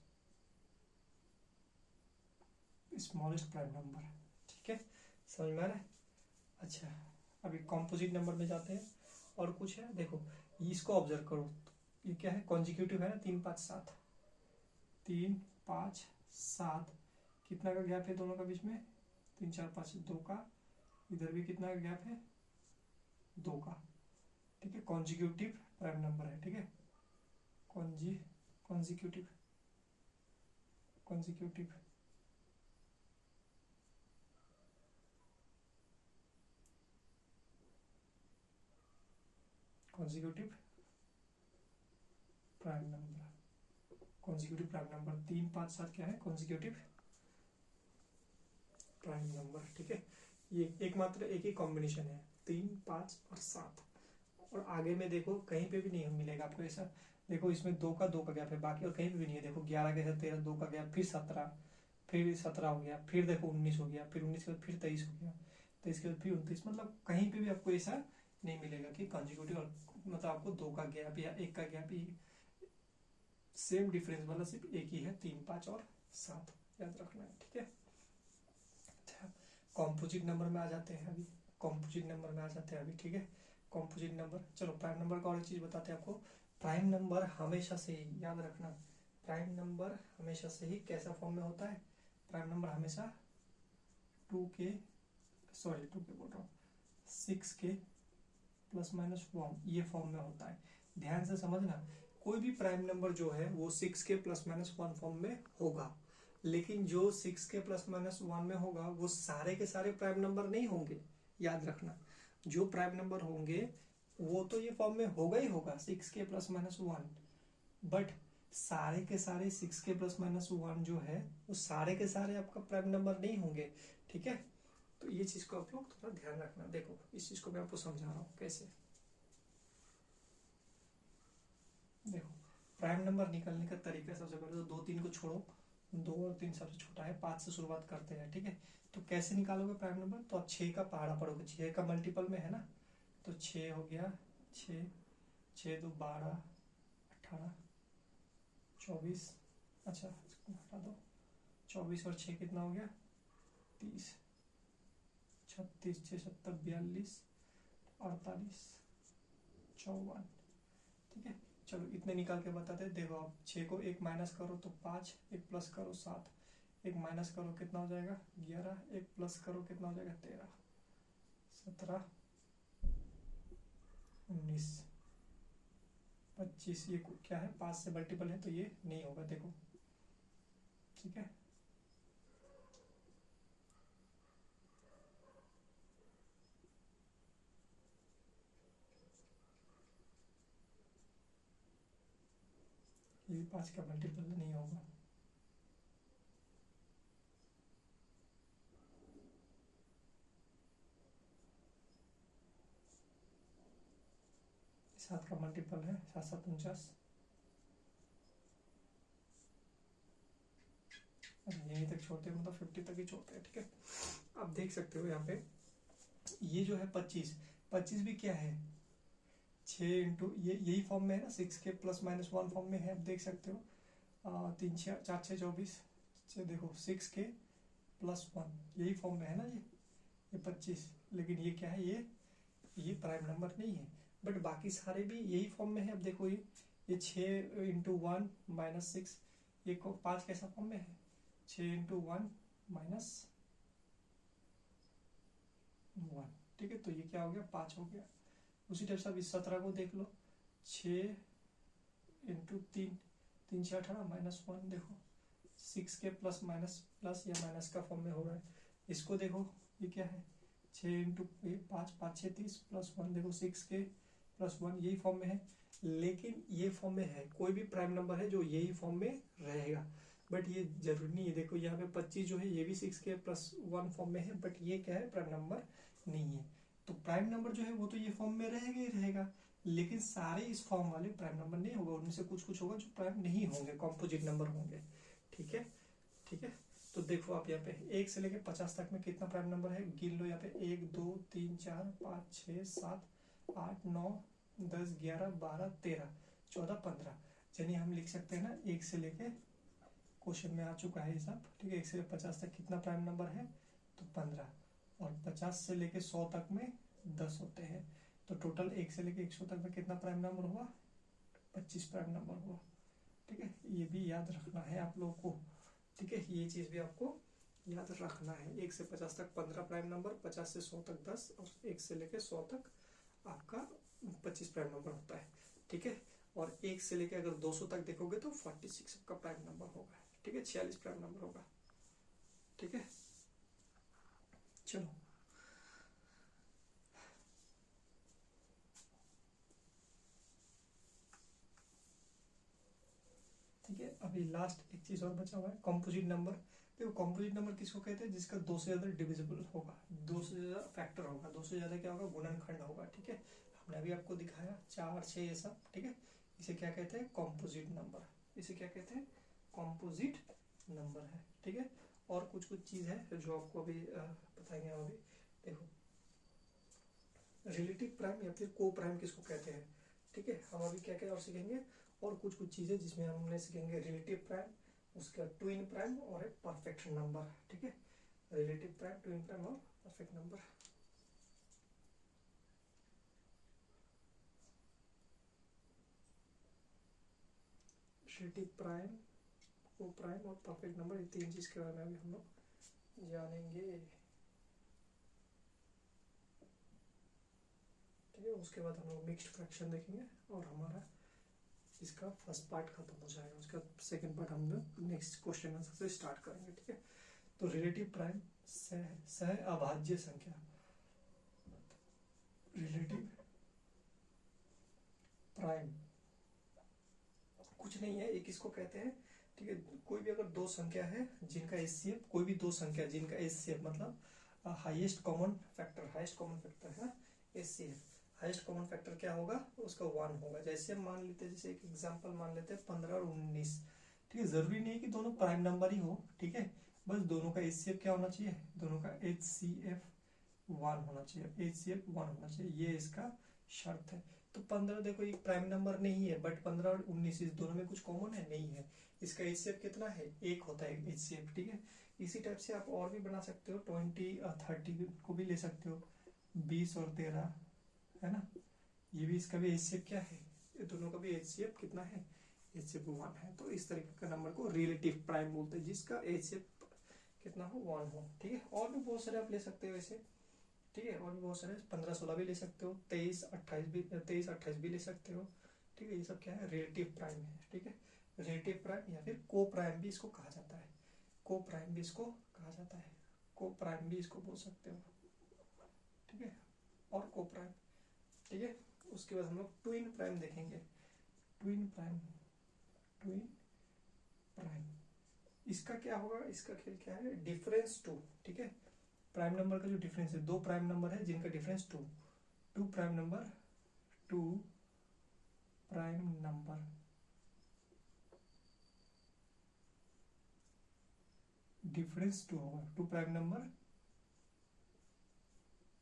प्राइम नंबर, ठीक है, समझ में आ रहा है। अच्छा अभी कॉम्पोजिट नंबर में जाते हैं। और कुछ है, देखो इसको ऑब्जर्व करो, ये क्या है कॉन्जिक्यूटिव है ना, 3, 5, 7, 3, 5, 7, कितना का गैप है दोनों का बीच में, 3, 4, 5, 2 का, इधर भी कितना का गैप है, 2 का, ठीक है। कॉन्जिक्यूटिव प्राइम नंबर है, ठीक है, कॉन्जिक्यूटिव प्राइम नंबर, 3, 5, 7 क्या है कॉन्जिक्यूटिव प्राइम नंबर, ठीक है। ये एकमात्र एक ही कॉम्बिनेशन है, 3, 5 और 7। और आगे में देखो कहीं पे भी नहीं मिलेगा आपको ऐसा, देखो इसमें 2 का गैप है, बाकी और कहीं पे भी नहीं है। देखो 11 के साथ 13, 2 का गैप, फिर 17, फिर 17 हो गया, फिर देखो 19 हो गया, फिर 19 के बाद फिर 23 हो गया, 23 के बाद फिर 29, मतलब कहीं पे भी आपको ऐसा नहीं मिलेगा कि कॉन्जिक्यूटिव, मतलब आपको 2 का गैप या 1 का गैप, सेम डिफरेंस वाला सिर्फ एक ही है, 3, 5 और 7, याद रखना है, ठीक है। कॉम्पोजिट नंबर में आ जाते हैं अभी, ठीक है। कॉम्पोजिट नंबर, चलो प्राइम नंबर का और एक चीज बताते हैं आपको। प्राइम नंबर हमेशा से याद रखना, प्राइम नंबर हमेशा से ही कैसा फॉर्म में होता है, प्राइम नंबर हमेशा 2k, सॉरी 2k बोल रहा हूँ, 6k प्लस माइनस 1 ये फॉर्म में होता है। ध्यान से समझना, कोई भी प्राइम नंबर जो है वो 6k प्लस माइनस 1 फॉर्म में होगा, लेकिन जो 6k प्लस माइनस 1 में होगा वो सारे के सारे प्राइम नंबर नहीं होंगे। याद रखना, जो प्राइम नंबर होंगे वो तो ये फॉर्म में होगा ही होगा 6k प्लस माइनस 1, बट सारे के सारे 6k प्लस माइनस 1 जो है वो सारे के सारे आपका प्राइम नंबर नहीं होंगे। ठीक है, तो ये चीज को आप लोग थोड़ा ध्यान रखना। देखो इस चीज को मैं आपको समझा रहा हूँ कैसे। देखो प्राइम नंबर निकालने का तरीका, सबसे पहले तो 2 3 को छोड़ो, 2 और 3 सबसे छोटा है, 5 से शुरुआत करते हैं। ठीक है, तो कैसे निकालोगे प्राइम नंबर, तो आप 6 का पहाड़ा पढ़ोगे, 6 का मल्टीपल में है ना, तो 6 हो गया, 6 6 2 12 18 24, अच्छा इसको हटा दो, 24 और 6 कितना हो गया 30, 36 6 7 42 48 54। ठीक है, चलो इतने निकाल के बताते हैं। देखो आप 6 को 1 माइनस करो तो 5, 1 प्लस करो 7, 1 माइनस करो कितना हो जाएगा 11, 1 प्लस करो कितना हो जाएगा 13, 17 19 25। ये क्या है 5 से मल्टीपल है तो ये नहीं होगा। देखो ठीक है, ये भी 5 का मल्टीपल नहीं होगा। सात का मल्टीपल है 7 7 49, यहीं तक छोड़ते हैं, मतलब 50 तक ही छोड़ते हैं। ठीक है, आप देख सकते हो यहाँ पे ये जो है 25, 25 भी क्या है 6 इंटू ये यही फॉर्म में है ना, 6k प्लस माइनस 1 फॉर्म में है, आप देख सकते हो। 3 6 4 6 24, देखो 6k प्लस 1 यही फॉर्म में है ना ये 25, लेकिन ये क्या है ये प्राइम नंबर नहीं है, बट बाकी सारे भी यही फॉर्म में है। अब देखो ये 6 इंटू 1 माइनस 6, ये 5 कैसा फॉर्म में है 6 इंटू 1 माइनस 1। ठीक है, तो ये क्या हो गया 5 हो गया। उसी टाइप से अब इस 17 को देख लो, 6 इंटू 3, 3 6 18 माइनस 1, देखो 6k प्लस माइनस प्लस या माइनस का फॉर्म में हो रहा है। इसको देखो ये क्या है 6 इंटू 5 5 6 30 प्लस 1, देखो 6k प्लस 1 यही फॉर्म में है, लेकिन ये फॉर्म में है। कोई भी प्राइम नंबर है जो यही फॉर्म में रहेगा, बट ये जरूरी नहीं है। देखो यहाँ पे 25 जो है ये भी 6k प्लस 1 फॉर्म में है, बट ये क्या है प्राइम नंबर नहीं है। तो प्राइम नंबर जो है वो तो ये फॉर्म में रहेगा ही रहेगा, लेकिन सारे इस फॉर्म वाले प्राइम नंबर नहीं होगा, उनमें से कुछ कुछ होगा जो प्राइम नहीं होंगे, कॉम्पोजिट नंबर होंगे। ठीक है, ठीक है, तो देखो आप यहाँ पे 1 से लेके 50 तक में कितना प्राइम नंबर है, गिन लो यहाँ पे 1 2 3 4 5 6 7 8 9 10 11 12 13 14 15। चलिए हम लिख सकते हैं ना 1 से लेके, क्वेश्चन में आ चुका है ये सब। ठीक है, 1 से लेके 50 तक कितना प्राइम नंबर है, तो 15, और 50 से लेके 100 तक में 10 होते हैं, तो टोटल 1 से लेके 100 तक में कितना प्राइम नंबर हुआ 25 प्राइम नंबर हुआ। ठीक है, ये भी याद रखना है आप लोगों को। ठीक है, ये चीज भी आपको याद रखना है। 1 से 50 तक 15 प्राइम नंबर, 50 से 100 तक 10, और 1 से लेके 100 तक आपका 25 प्राइम नंबर होता है। ठीक है, और 1 से लेके अगर 200 तक देखोगे तो 46 आपका प्राइम नंबर होगा। ठीक है, 46 प्राइम नंबर होगा। ठीक है, चलो ठीक है, अभी लास्ट एक चीज और बचा हुआ है, कॉम्पोजिट नंबर। देखो कॉम्पोजिट नंबर किसको कहते हैं, जिसका 2 से ज्यादा डिविजिबल होगा, 2 से ज्यादा फैक्टर होगा, 2 से ज्यादा क्या होगा गुणनखंड होगा। ठीक है, हमने अभी आपको दिखाया 4 6 ये सब। ठीक है, इसे क्या कहते हैं कॉम्पोजिट नंबर, इसे क्या कहते हैं कॉम्पोजिट नंबर है। ठीक है, और कुछ कुछ चीज है जो आपको अभी बताएंगे हम अभी। देखो रिलेटिव प्राइम या फिर को प्राइम किसको कहते हैं। ठीक है, हम अभी क्या क्या और सीखेंगे, और कुछ कुछ चीजें जिसमें हमने सीखेंगे रिलेटिव प्राइम, उसका ट्विन प्राइम और एक परफेक्ट नंबर। ठीक है, रिलेटिव प्राइम, ट्विन प्राइम और परफेक्ट नंबर। रिलेटिव प्राइम, को प्राइम और परफेक्ट नंबर, ये तीन चीज़ के बारे में अभी हम लोग जानेंगे। ठीक है, उसके बाद हम लोग मिक्स्ड फ्रैक्शन देखेंगे और हमारा इसका फर्स्ट पार्ट खत्म हो जाएगा। उसका सेकंड पार्ट हम लोग नेक्स्ट क्वेश्चन आंसर से स्टार्ट करेंगे। ठीक है, तो रिलेटिव प्राइम सह अभाज्य संख्या, रिलेटिव प्राइम कुछ नहीं है, एक इसको कहते हैं। ठीक है, कोई भी अगर दो संख्या है जिनका एचसीएफ, कोई भी दो संख्या जिनका एचसीएफ मतलब highest common factor, highest common factor है ना एचसीएफ, हाईएस्ट कॉमन फैक्टर क्या होगा उसका 1 होगा। जैसे हम मान लेते हैं, जैसे एक एग्जांपल मान लेते हैं 15 और 19। ठीक है, जरूरी नहीं है कि दोनों प्राइम नंबर ही हो। ठीक है, बस दोनों का एचसीएफ क्या होना चाहिए, दोनों का एचसीएफ 1 होना चाहिए, एचसीएफ 1 होना चाहिए, ये इसका शर्त है। तो 15 देखो एक प्राइम नंबर नहीं है, बट 15 और 19 इस दोनों में कुछ कॉमन है नहीं है, इसका एचसीएफ कितना है, 1 होता है एचसीएफ। ठीक है, इसी टाइप से आप और भी बना सकते हो, 20 और 30 को भी ले सकते हो, 20 और 13 है ना, ये भी इसका भी एचसीएफ क्या है, ये दोनों का भी एचसीएफ कितना है, एचसीएफ 1 है। तो इस तरीके का नंबर को रिलेटिव प्राइम बोलते हैं, जिसका एचसीएफ कितना हो, 1 हो। ठीक है, और भी बहुत सारे आप ले सकते हो ऐसे। ठीक है, और भी बहुत सारे 15 16 भी ले सकते हो, 23 28 भी ले सकते हो। ठीक है, ये सब क्या है, रिलेटिव प्राइम है। ठीक है, रिलेटिव प्राइम या फिर को प्राइम भी इसको कहा जाता है, को प्राइम भी इसको कहा जाता है, को प्राइम भी इसको बोल सकते हो। ठीक है, और को प्राइम। ठीक है, उसके बाद हम लोग ट्विन प्राइम देखेंगे। ट्विन प्राइम, ट्विन प्राइम इसका क्या होगा, इसका खेल क्या है, डिफरेंस 2। ठीक है, प्राइम नंबर का जो डिफरेंस है, दो प्राइम नंबर है जिनका difference 2, two prime number, two prime number difference 2 होगा, टू प्राइम नंबर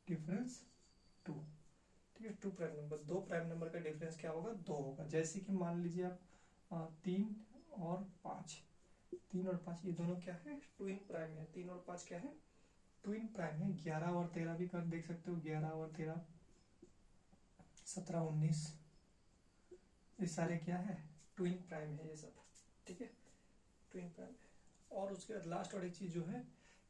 डिफरेंस 2। ठीक है, टू प्राइम नंबर, दो प्राइम नंबर का डिफरेंस क्या होगा, 2 होगा। जैसे कि मान लीजिए आप 3 और 5, 3 और 5 ये दोनों क्या है, ट्विन प्राइम है। 3 और 5 क्या है, ट्विन प्राइम है। 11 और 13 भी कर देख सकते हो, 11 और 13, 17 19, ये सारे क्या है, ट्विन प्राइम है ये सब। ठीक है, ट्विन प्राइम है। और उसके बाद लास्ट और एक चीज जो है,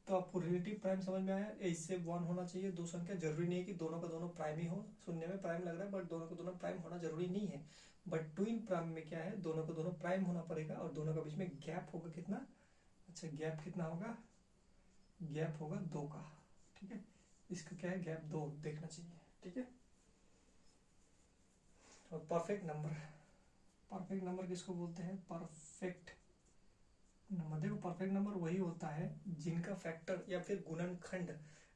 तो आपको रिलेटिव प्राइम समझ में आया, इससे 1 होना चाहिए। दो संख्या जरूरी नहीं है कि दोनों का दोनों प्राइम ही हो, सुनने में प्राइम लग रहा है बट दोनों का दोनों प्राइम होना जरूरी नहीं है। बट ट्विन प्राइम में क्या है, दोनों का दोनों प्राइम होना पड़ेगा और दोनों का बीच में गैप होगा कितना, अच्छा गैप कितना होगा, गैप होगा 2 का। ठीक है, इसका क्या है, गैप 2 देखना चाहिए। ठीक है, और परफेक्ट नंबर, परफेक्ट नंबर किसको बोलते हैं, परफेक्ट नंबर। देखो परफेक्ट नंबर वही होता है जिनका फैक्टर या फिर गुणनखंड,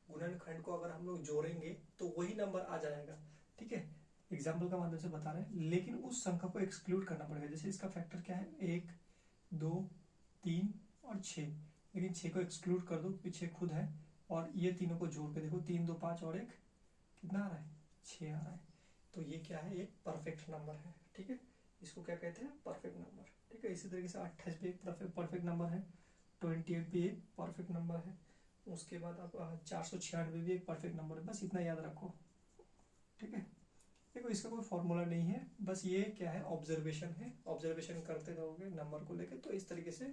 गुणनखंड को अगर हम लोग जोड़ेंगे तो वही नंबर आ जाएगा। ठीक है, एग्जाम्पल का माध्यम से बता रहे हैं, लेकिन उस संख्या को एक्सक्लूड करना पड़ेगा। जैसे इसका फैक्टर क्या है, 1 2 3 और 6, लेकिन 6 को एक्सक्लूड कर दो क्योंकि 6 खुद है, और ये तीनों को जोड़ के देखो, 3 2 5 और 1 कितना आ रहा है, 6 आ रहा है। तो ये क्या है, एक परफेक्ट नंबर है। ठीक है, इसको क्या कहते हैं, परफेक्ट नंबर। ठीक है, इसी तरीके से 28 भी एक परफेक्ट नंबर है, 28 भी एक परफेक्ट नंबर है। उसके बाद आप 496 भी एक परफेक्ट नंबर है। बस इतना याद रखो। ठीक है, देखो इसका कोई फॉर्मूला नहीं है, बस ये क्या है, ऑब्जर्वेशन है, ऑब्जर्वेशन करते रहोगे नंबर को लेकर तो इस तरीके से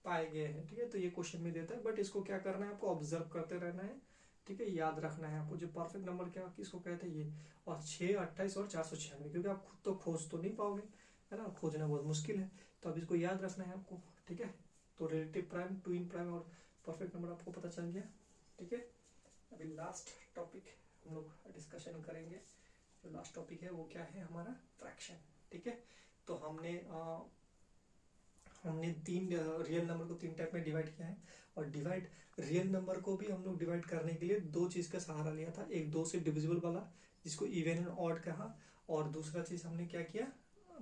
पाए गए हैं। ठीक है, तो ये क्वेश्चन में देता है, बट इसको क्या करना है, आपको ऑब्जर्व करते रहना है। ठीक है, याद रखना है आपको, जो परफेक्ट नंबर क्या किसको कहते हैं ये, और 6 28 और 496, क्योंकि आप खुद तो खोज तो नहीं पाओगे, है ना, खोजना बहुत मुश्किल है, तो अब इसको याद रखना है आपको। ठीक है, तो रिलेटिव प्राइम, ट्विन प्राइम और परफेक्ट नंबर आपको पता चल गया। ठीक है, अभी लास्ट टॉपिक हम लोग डिस्कशन करेंगे। जो लास्ट टॉपिक है वो क्या है हमारा, फ्रैक्शन। ठीक है, तो हमने तीन रियल नंबर को 3 टाइप में डिवाइड किया है, और डिवाइड रियल नंबर को भी हम लोग डिवाइड करने के लिए 2 चीज का सहारा लिया था। एक 2 से डिविजिबल वाला जिसको इवन एंड ऑड कहा, और दूसरा चीज हमने क्या किया,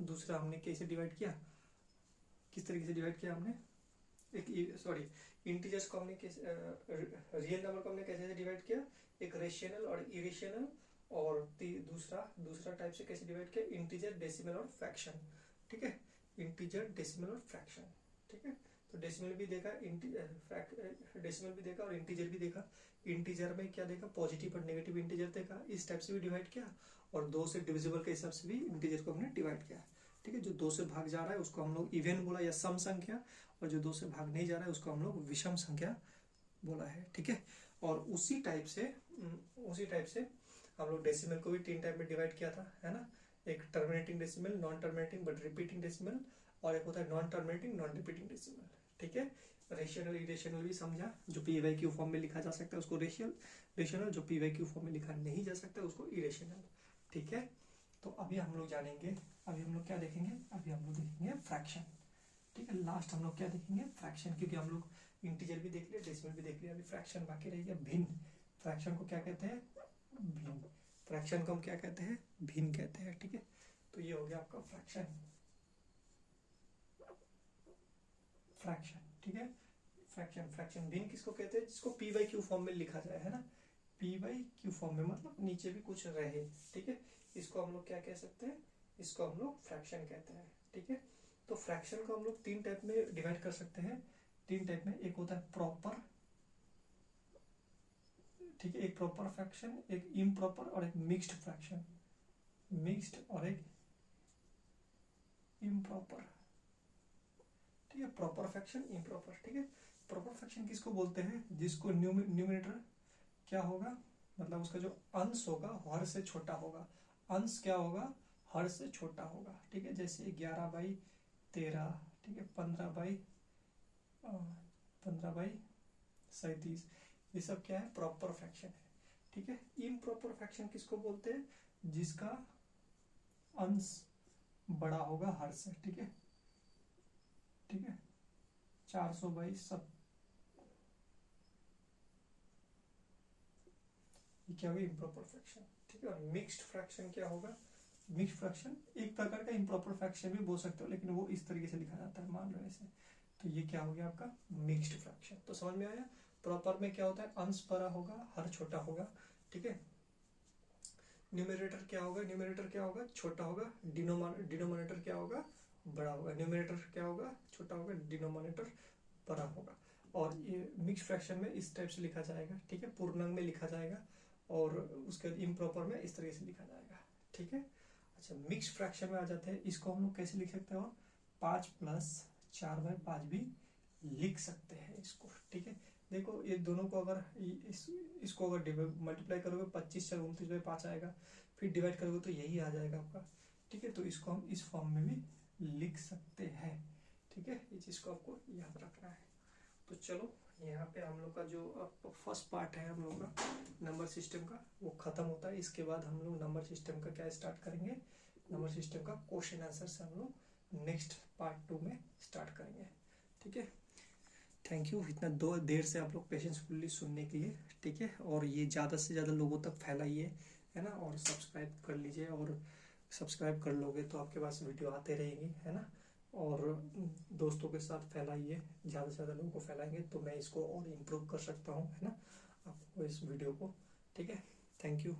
दूसरा हमने कैसे डिवाइड किया, किस तरीके से डिवाइड किया हमने, एक सॉरी इंटीजर्स को हमने रियल नंबर को हमने कैसे डिवाइड किया, एक रेशनल और इरेशनल, और दूसरा टाइप से कैसे डिवाइड किया, इंटीजर डेसिमल और फ्रैक्शन। ठीक है, इंटीजर डेसिमल और फ्रैक्शन। ठीक है, तो डेसिमल भी देखा, डेसिमल भी देखा और इंटीजर भी देखा। इंटीजर में क्या देखा, पॉजिटिव और नेगेटिव इंटीजर देखा, इस टाइप से भी डिवाइड किया, और 2 से डिविजिबल के हिसाब से भी इंटीजर को हमने डिवाइड किया। ठीक है। जो 2 से भाग जा रहा है उसको हम लोग इवन बोला या सम संख्या, और जो 2 से भाग नहीं जा रहा है उसको हम लोग विषम संख्या बोला है, ठीक है। और उसी टाइप से हम लोग डेसिमल को भी 3 टाइप में डिवाइड किया था, है ना। एक terminating decimal, non terminating but repeating decimal, और एक होता है non terminating non repeating decimal, ठीक है। रेशनल इरेशनल भी समझा, जो पी वाई क्यू फॉर्म में लिखा जा सकता है उसको रेशनल, जो पी वाई क्यू फॉर्म में लिखा नहीं जा सकता उसको इरेशनल, ठीक है। तो अभी हम लोग जानेंगे, अभी हम लोग क्या देखेंगे, अभी हम लोग देखेंगे फ्रैक्शन, ठीक है। लास्ट हम लोग क्या देखेंगे, फ्रैक्शन, क्योंकि हम लोग इंटीजर भी देख लिया, डेसिमल भी देख लिया, अभी फ्रैक्शन बाकी रह गया, भिन्न। फ्रैक्शन को क्या कहते हैं, भिन्न। फ्रैक्शन को हम क्या कहते हैं, भिन्न कहते हैं, ठीक है। तो ये हो गया आपका फ्रैक्शन, ठीक है। फ्रैक्शन भिन्न किसको कहते हैं, जिसको पी वाई क्यू फॉर्म में लिखा जाए, है ना। पी वाई क्यू फॉर्म में मतलब नीचे भी कुछ रहे, ठीक है। इसको हम लोग क्या कह सकते हैं, इसको हम लोग फ्रैक्शन कहते हैं, ठीक है। तो फ्रैक्शन को हम लोग 3 टाइप में डिवाइड कर सकते हैं, 3 टाइप में। एक होता है प्रॉपर, ठीक है, एक प्रॉपर फ्रैक्शन, एक इम्प्रॉपर और एक मिक्स्ड फ्रैक्शन, मिक्स्ड और एक इम्प्रॉपर, ठीक है। प्रॉपर फ्रैक्शन, इम्प्रॉपर, ठीक है। प्रॉपर फ्रैक्शन किसको बोलते हैं, जिसको न्यूमरेटर क्या होगा, मतलब उसका जो अंश होगा हर से छोटा होगा, अंश क्या होगा, हर से छोटा होगा, ठीक है। जैसे 11/13, ठीक है, 15/37, ये सब क्या है, प्रॉपर फ्रैक्शन है, ठीक है। इम्प्रॉपर फ्रैक्शन किसको बोलते हैं, जिसका अंश बड़ा होगा हर से, ठीक है, ठीक है। 400/7, ये क्या होगा, इम्प्रॉपर फ्रैक्शन, ठीक है। और मिक्स्ड फ्रैक्शन क्या होगा, मिक्स्ड फ्रैक्शन एक प्रकार का इम्प्रॉपर फ्रैक्शन भी बोल सकते हो, लेकिन वो इस तरीके से लिखा जाता है, मान लो ऐसे। तो ये क्या हो गया आपका मिक्स्ड फ्रैक्शन। तो समझ में आया, प्रॉपर में क्या होता है, अंश बड़ा होगा हर छोटा होगा, ठीक है। न्यूमरेटर क्या होगा, न्यूमरेटर क्या होगा, छोटा होगा, डिनोमिनेटर क्या होगा, बड़ा होगा। न्यूमरेटर क्या होगा, छोटा होगा, डिनोमिनेटर बड़ा होगा। और ये मिक्स फ्रैक्शन में इस टाइप से लिखा जाएगा, ठीक है, पूर्णांक में लिखा जाएगा, और उसके इम्प्रॉपर में इस तरीके से लिखा जाएगा, ठीक है। अच्छा, मिक्स फ्रैक्शन में आ जाते हैं, इसको हम लोग कैसे लिख सकते हो, 5+4/5 भी लिख सकते हैं इसको, ठीक है। देखो ये दोनों को अगर इसको अगर मल्टीप्लाई करोगे 25×4 29/5 आएगा, फिर डिवाइड करोगे तो यही आ जाएगा आपका, ठीक है। तो इसको हम इस फॉर्म में भी लिख सकते हैं, ठीक है। ये चीज को आपको याद रखना है। तो चलो यहाँ पे हम लोग का जो फर्स्ट पार्ट है हम लोग का नंबर सिस्टम का वो खत्म होता है। इसके बाद हम लोग नंबर सिस्टम का क्या स्टार्ट करेंगे, नंबर सिस्टम का क्वेश्चन आंसर से हम लोग नेक्स्ट पार्ट 2 में स्टार्ट करेंगे, ठीक है। थैंक यू इतना देर से आप लोग पेशेंसफुली सुनने के लिए, ठीक है। और ये ज़्यादा से ज़्यादा लोगों तक फैलाइए, है ना। और सब्सक्राइब कर लीजिए, और सब्सक्राइब कर लोगे तो आपके पास वीडियो आते रहेंगी, है ना। और दोस्तों के साथ फैलाइए, ज़्यादा से ज़्यादा लोगों को फैलाएंगे तो मैं इसको और इम्प्रूव कर सकता हूँ, है ना, आपको इस वीडियो को, ठीक है। Thank you.